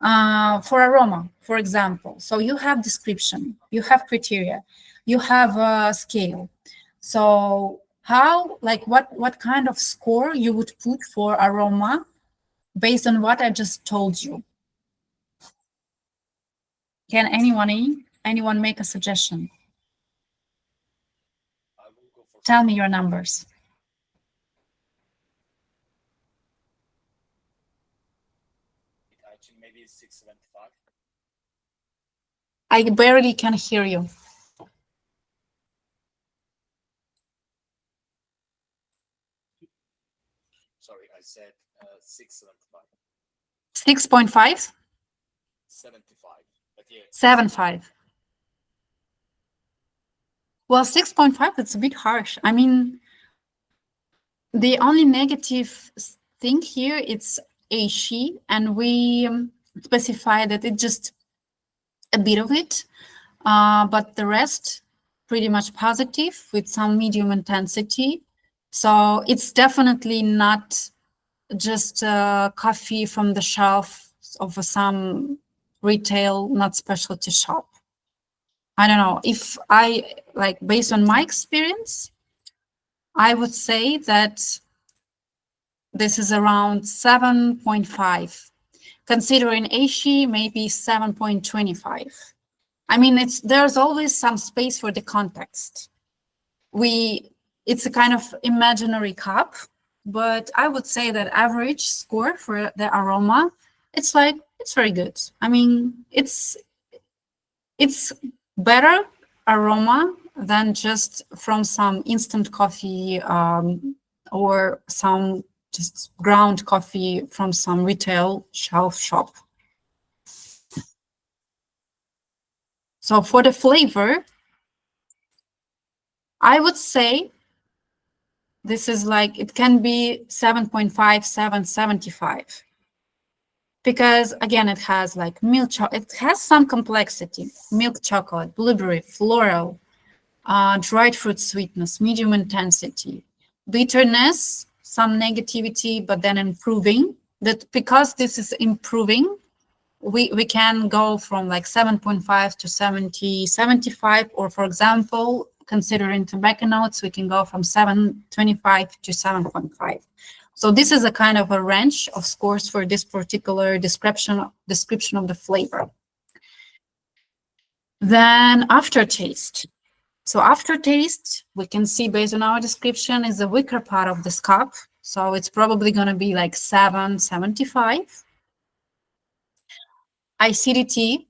For aroma, for example, so you have description, you have criteria, you have a scale. So how, like what kind of score you would put for aroma based on what I just told you? Can anyone make a suggestion? Tell me your numbers. Maybe 675. I barely can hear you. Sorry, I said 675. 6.5? 75. But yeah. 7.5. Well, 6.5, it's a bit harsh. I mean, the only negative thing here is Aishi, and we specify that it's just a bit of it, but the rest pretty much positive with some medium intensity. So it's definitely not just coffee from the shelf of some retail, not specialty shop. I don't know if I, like, based on my experience, I would say that this is around 7.5. Considering Aishi, maybe 7.25. I mean, there's always some space for the context. It's a kind of imaginary cup, but I would say that average score for the aroma, it's very good. I mean, it's better aroma than just from some instant coffee or some just ground coffee from some retail shelf shop. So for the flavor, I would say this is like, it can be 7.5, 7.75. Because again, it has like milk chocolate, it has some complexity, milk chocolate, blueberry, floral, dried fruit sweetness, medium intensity, bitterness, some negativity, but then improving. That because this is improving, we can go from like 7.5 to 70, 75, or for example, considering tobacco notes, we can go from 7.25 to 7.5. So this is a kind of a range of scores for this particular description of the flavor. Then aftertaste. So aftertaste, we can see based on our description, is the weaker part of this cup. So it's probably going to be like 7.75. acidity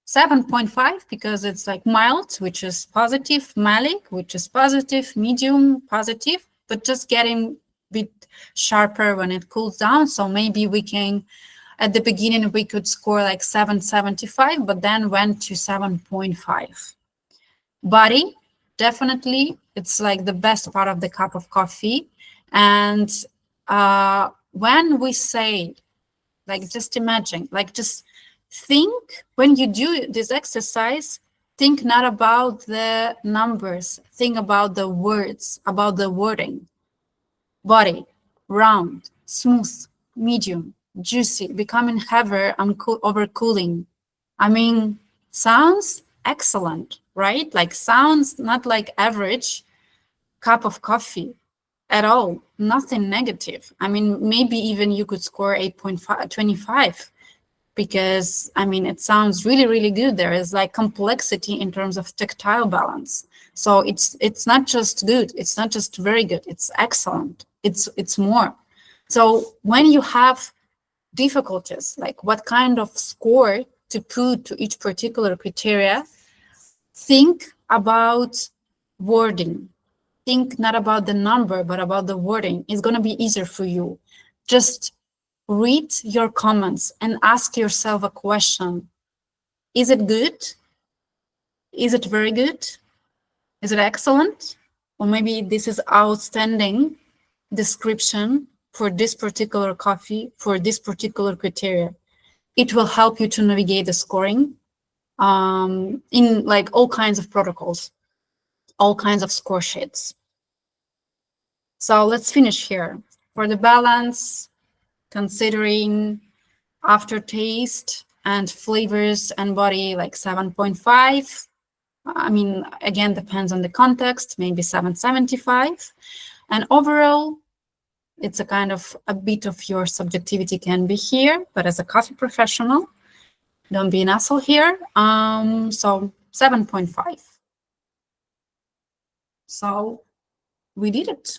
7.5 because it's like mild, which is positive, malic, which is positive, medium, positive, but just getting a bit sharper when it cools down. So maybe we can, at the beginning, we could score like 7.75, but then went to 7.5. Body, definitely, it's like the best part of the cup of coffee. And when we say, like, just imagine, like, just think when you do this exercise, think not about the numbers, think about the words, about the wording. Body, round, smooth, medium, juicy, becoming heavier and overcooling. I mean, sounds excellent, right? Like, sounds not like average cup of coffee at all, nothing negative. I mean, maybe even you could score 8.25 because, I mean, it sounds really, really good. There is like complexity in terms of tactile balance. So it's not just good, it's not just very good, it's excellent. It's more. So when you have difficulties, like what kind of score to put to each particular criteria, think about wording. Think not about the number, but about the wording. It's going to be easier for you. Just read your comments and ask yourself a question. Is it good? Is it very good? Is it excellent? Or maybe this is outstanding description for this particular coffee, for this particular criteria. It will help you to navigate the scoring in like all kinds of protocols, all kinds of score sheets. So let's finish here. For the balance, considering aftertaste and flavors and body, like 7.5. I mean, again, depends on the context, maybe 7.75. And overall, it's a kind of a bit of your subjectivity can be here, but as a coffee professional, don't be an asshole here. So 7.5. So we did it.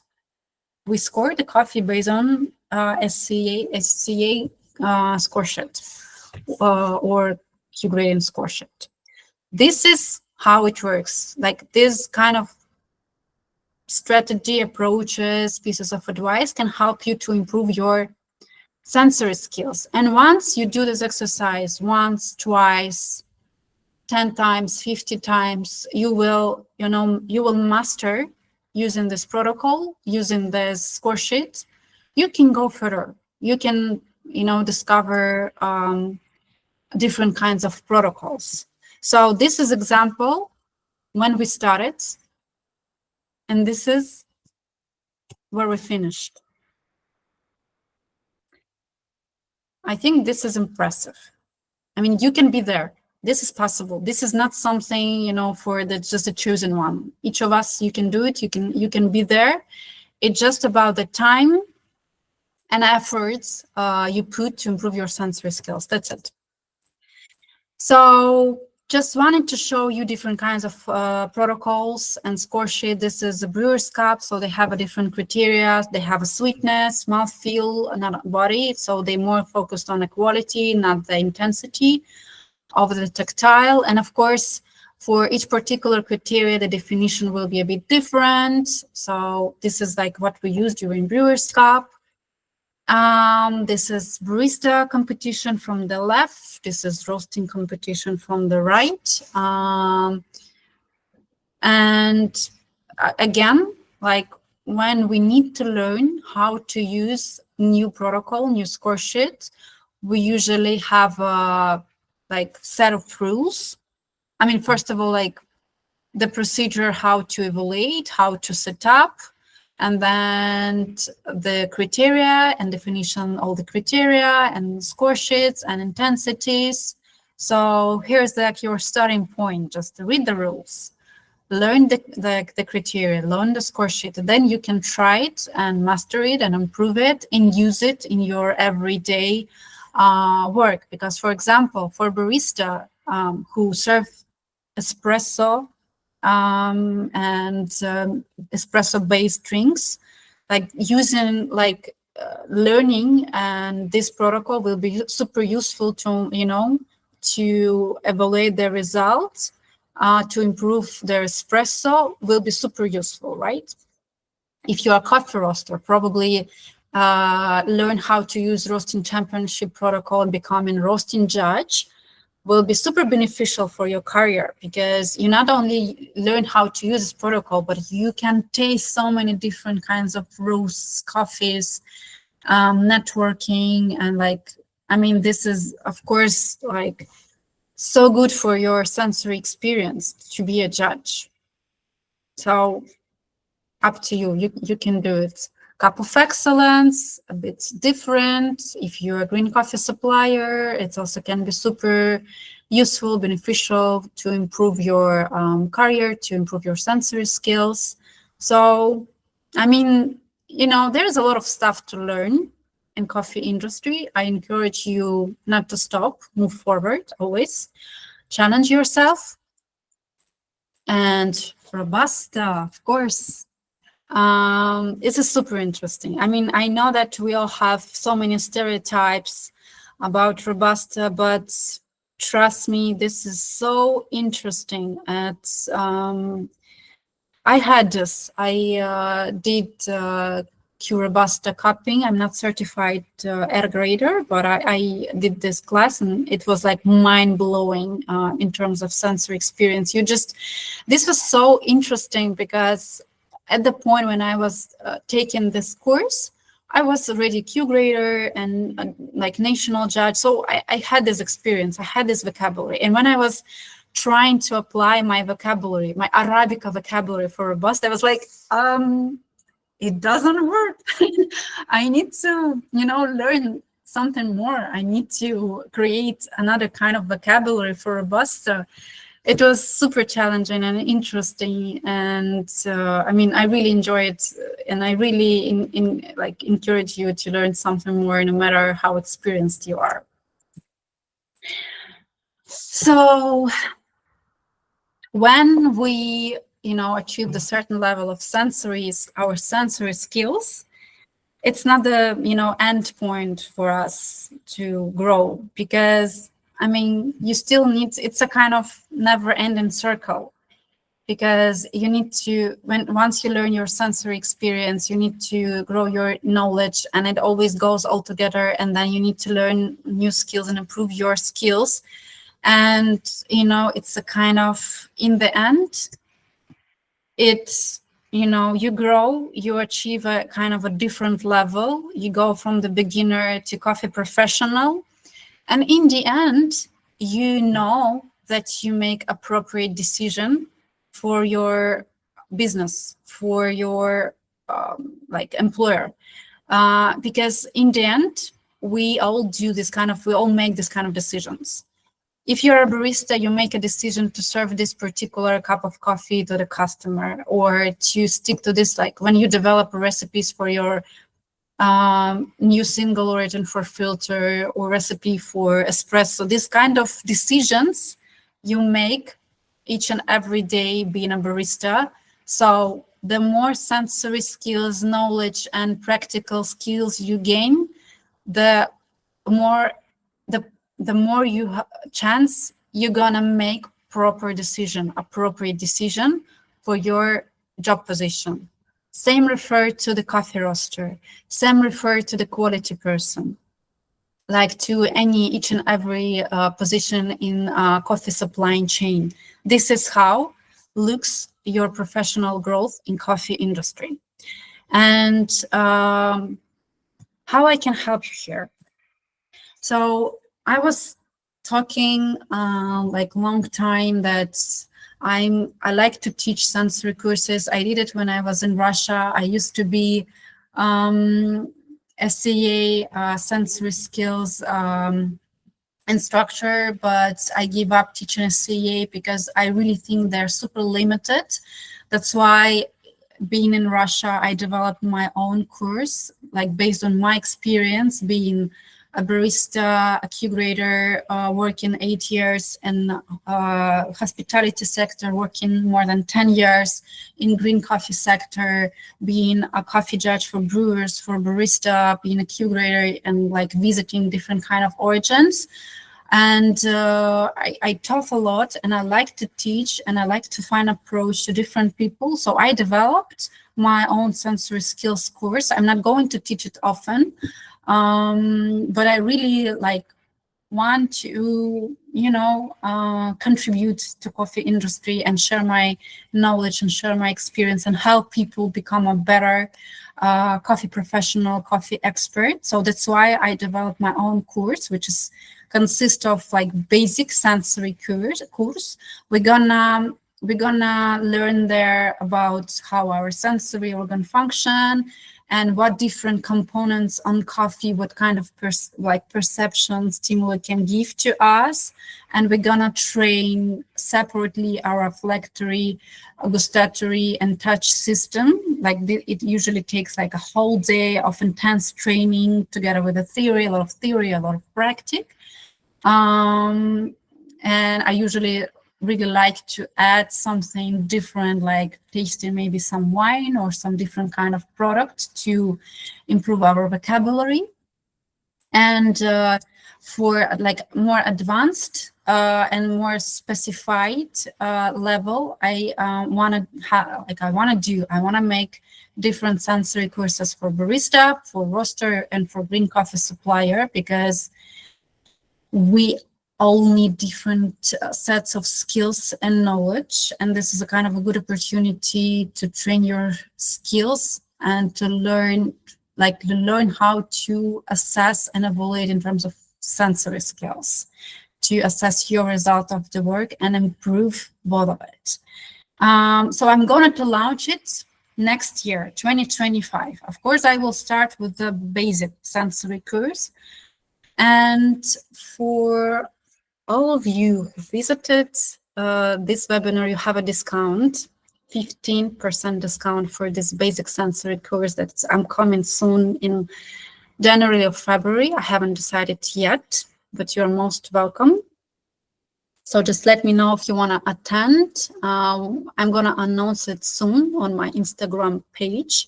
We scored the coffee based on SCA score sheet or Q gradient score sheet. This is how it works. Like, this kind of strategy, approaches, pieces of advice can help you to improve your sensory skills. And once you do this exercise once, twice, 10 times, 50 times, you will master using this protocol, using this score sheet. You can go further. You can, discover different kinds of protocols. So this is example when we started, and this is where we finished. I think this is impressive. I mean, you can be there. This is possible. This is not something, for just a chosen one. Each of us, you can do it. You can be there. It's just about the time and efforts you put to improve your sensory skills. That's it. So just wanted to show you different kinds of protocols and score sheet. This is a brewer's cup, so they have a different criteria. They have a sweetness, mouthfeel, not a body. So they more focused on the quality, not the intensity of the tactile. And of course, for each particular criteria, the definition will be a bit different. So this is like what we use during brewer's cup. This is barista competition from the left. This is roasting competition from the right. And again, like when we need to learn how to use new protocol, new score sheet, we usually have a set of rules. I mean, first of all, like the procedure, how to evaluate, how to set up, and then the criteria and definition, all the criteria and score sheets and intensities. So here's like your starting point. Just read the rules, learn the criteria, learn the score sheet. Then you can try it and master it and improve it and use it in your everyday work. Because, for example, for barista who serve espresso and espresso based drinks, like using like learning, and this protocol will be super useful to, to evaluate the results, to improve their espresso, will be super useful, right? If you are a coffee roaster, probably learn how to use roasting championship protocol and becoming roasting judge will be super beneficial for your career, because you not only learn how to use this protocol, but you can taste so many different kinds of roasts, coffees, networking, and this is, of course, so good for your sensory experience to be a judge. So up to you. You can do it. Cup of excellence, a bit different. If you're a green coffee supplier, it also can be super useful, beneficial to improve your career, to improve your sensory skills. So, there's a lot of stuff to learn in coffee industry. I encourage you not to stop, move forward, always challenge yourself. And Robusta, of course. This is super interesting. I know that we all have so many stereotypes about Robusta, but trust me, this is so interesting. I had this. I did Q Robusta cupping. I'm not certified air grader, but I did this class, and it was like mind-blowing in terms of sensory experience. This was so interesting, because at the point when I was taking this course, I was already Q grader and national judge. So I had this experience, I had this vocabulary. And when I was trying to apply my vocabulary, my Arabica vocabulary for Robusta, I was like, it doesn't work. I need to, learn something more. I need to create another kind of vocabulary for Robusta. It was super challenging and interesting, and I really enjoy it, and I really encourage you to learn something more, no matter how experienced you are. So when we achieve a certain level of our sensory skills, it's not the end point for us to grow, because you still need, it's a kind of never-ending circle, because you need to, once you learn your sensory experience, you need to grow your knowledge, and it always goes all together, and then you need to learn new skills and improve your skills. And it's a kind of, in the end, it's, you grow, you achieve a kind of a different level, you go from the beginner to coffee professional, and in the end, that you make appropriate decision for your business, for your employer, because in the end, we all make this kind of decisions. If you're a barista, you make a decision to serve this particular cup of coffee to the customer, or to stick to this, when you develop recipes for your new single origin for filter, or recipe for espresso. This kind of decisions you make each and every day being a barista. So the more sensory skills, knowledge, and practical skills you gain, the more chance you're gonna make appropriate decision for your job position. Same refer to the coffee roaster. Same refer to the quality person, to each and every position in coffee supply chain. This is how looks your professional growth in coffee industry. And how I can help you here. So I was talking long time that I like to teach sensory courses. I did it when I was in Russia. I used to be SCA, sensory skills instructor, but I gave up teaching SCA because I really think they're super limited. That's why, being in Russia, I developed my own course, based on my experience being a barista, a curator, working 8 years in hospitality sector, working more than 10 years in green coffee sector, being a coffee judge for brewers, for barista, being a curator and like visiting different kind of origins. And I taught a lot, and I like to teach, and I like to find approach to different people. So I developed my own sensory skills course. I'm not going to teach it often, but I really like want to contribute to coffee industry and share my knowledge and share my experience and help people become a better coffee professional, coffee expert. So that's why I developed my own course, which is consist of like basic sensory course. We're gonna learn there about how our sensory organ function and what different components on coffee, what kind of perception stimuli can give to us. And we're gonna train separately our olfactory, gustatory, and touch system. Like it usually takes like a whole day of intense training together with a theory, a lot of theory, a lot of practice. And I usually really like to add something different, like tasting maybe some wine or some different kind of product to improve our vocabulary. And for like more advanced and more specified level, I want to make different sensory courses for barista, for roaster, and for green coffee supplier, because we all need different sets of skills and knowledge, and this is a kind of a good opportunity to train your skills and to learn how to assess and evaluate in terms of sensory skills, to assess your result of the work and improve both of it. So I'm going to launch it next year, 2025. Of course, I will start with the basic sensory course. And for all of you who visited this webinar, you have a discount, 15% discount for this basic sensory course that's I'm coming soon in January or February. I haven't decided yet, but you're most welcome. So just let me know if you want to attend. I'm going to announce it soon on my Instagram page.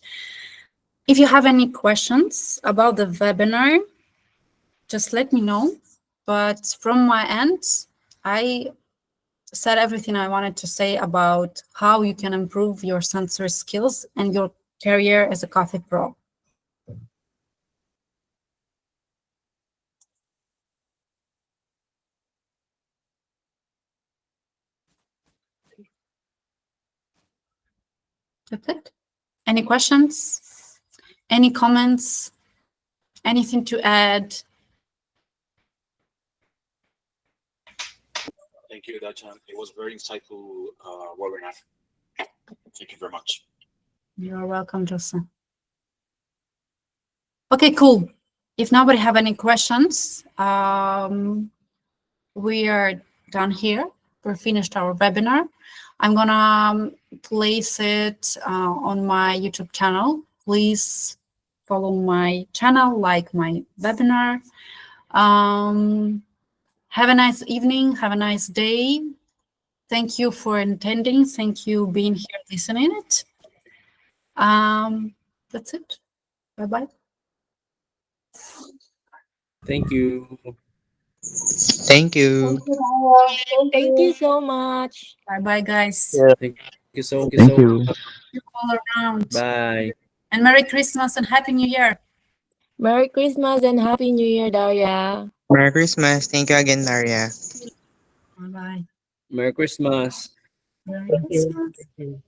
If you have any questions about the webinar, just let me know. But from my end, I said everything I wanted to say about how you can improve your sensory skills and your career as a coffee pro. That's it. Any questions? Any comments? Anything to add? Thank you, Dajan. It was very insightful webinar. Thank you very much. You're welcome, Joseph. Okay, cool. If nobody have any questions, we are done here. We're finished our webinar. I'm gonna place it on my YouTube channel. Please follow my channel, like my webinar. Have a nice evening. Have a nice day. Thank you for attending. Thank you being here listening it. That's it. Bye-bye. Thank you. Thank you. Thank you, Raya. Thank Thank you. you so much. Bye-bye, guys. Thank you so Thank much. you. See you all around. Bye. And Merry Christmas and Happy New Year. Merry Christmas and Happy New Year, Daria. Merry Christmas. Thank you again, Daria. Bye-bye. Merry Christmas. Merry Thank you. Christmas. Thank you.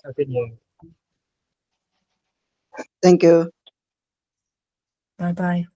Happy New Year. Thank you. Bye-bye.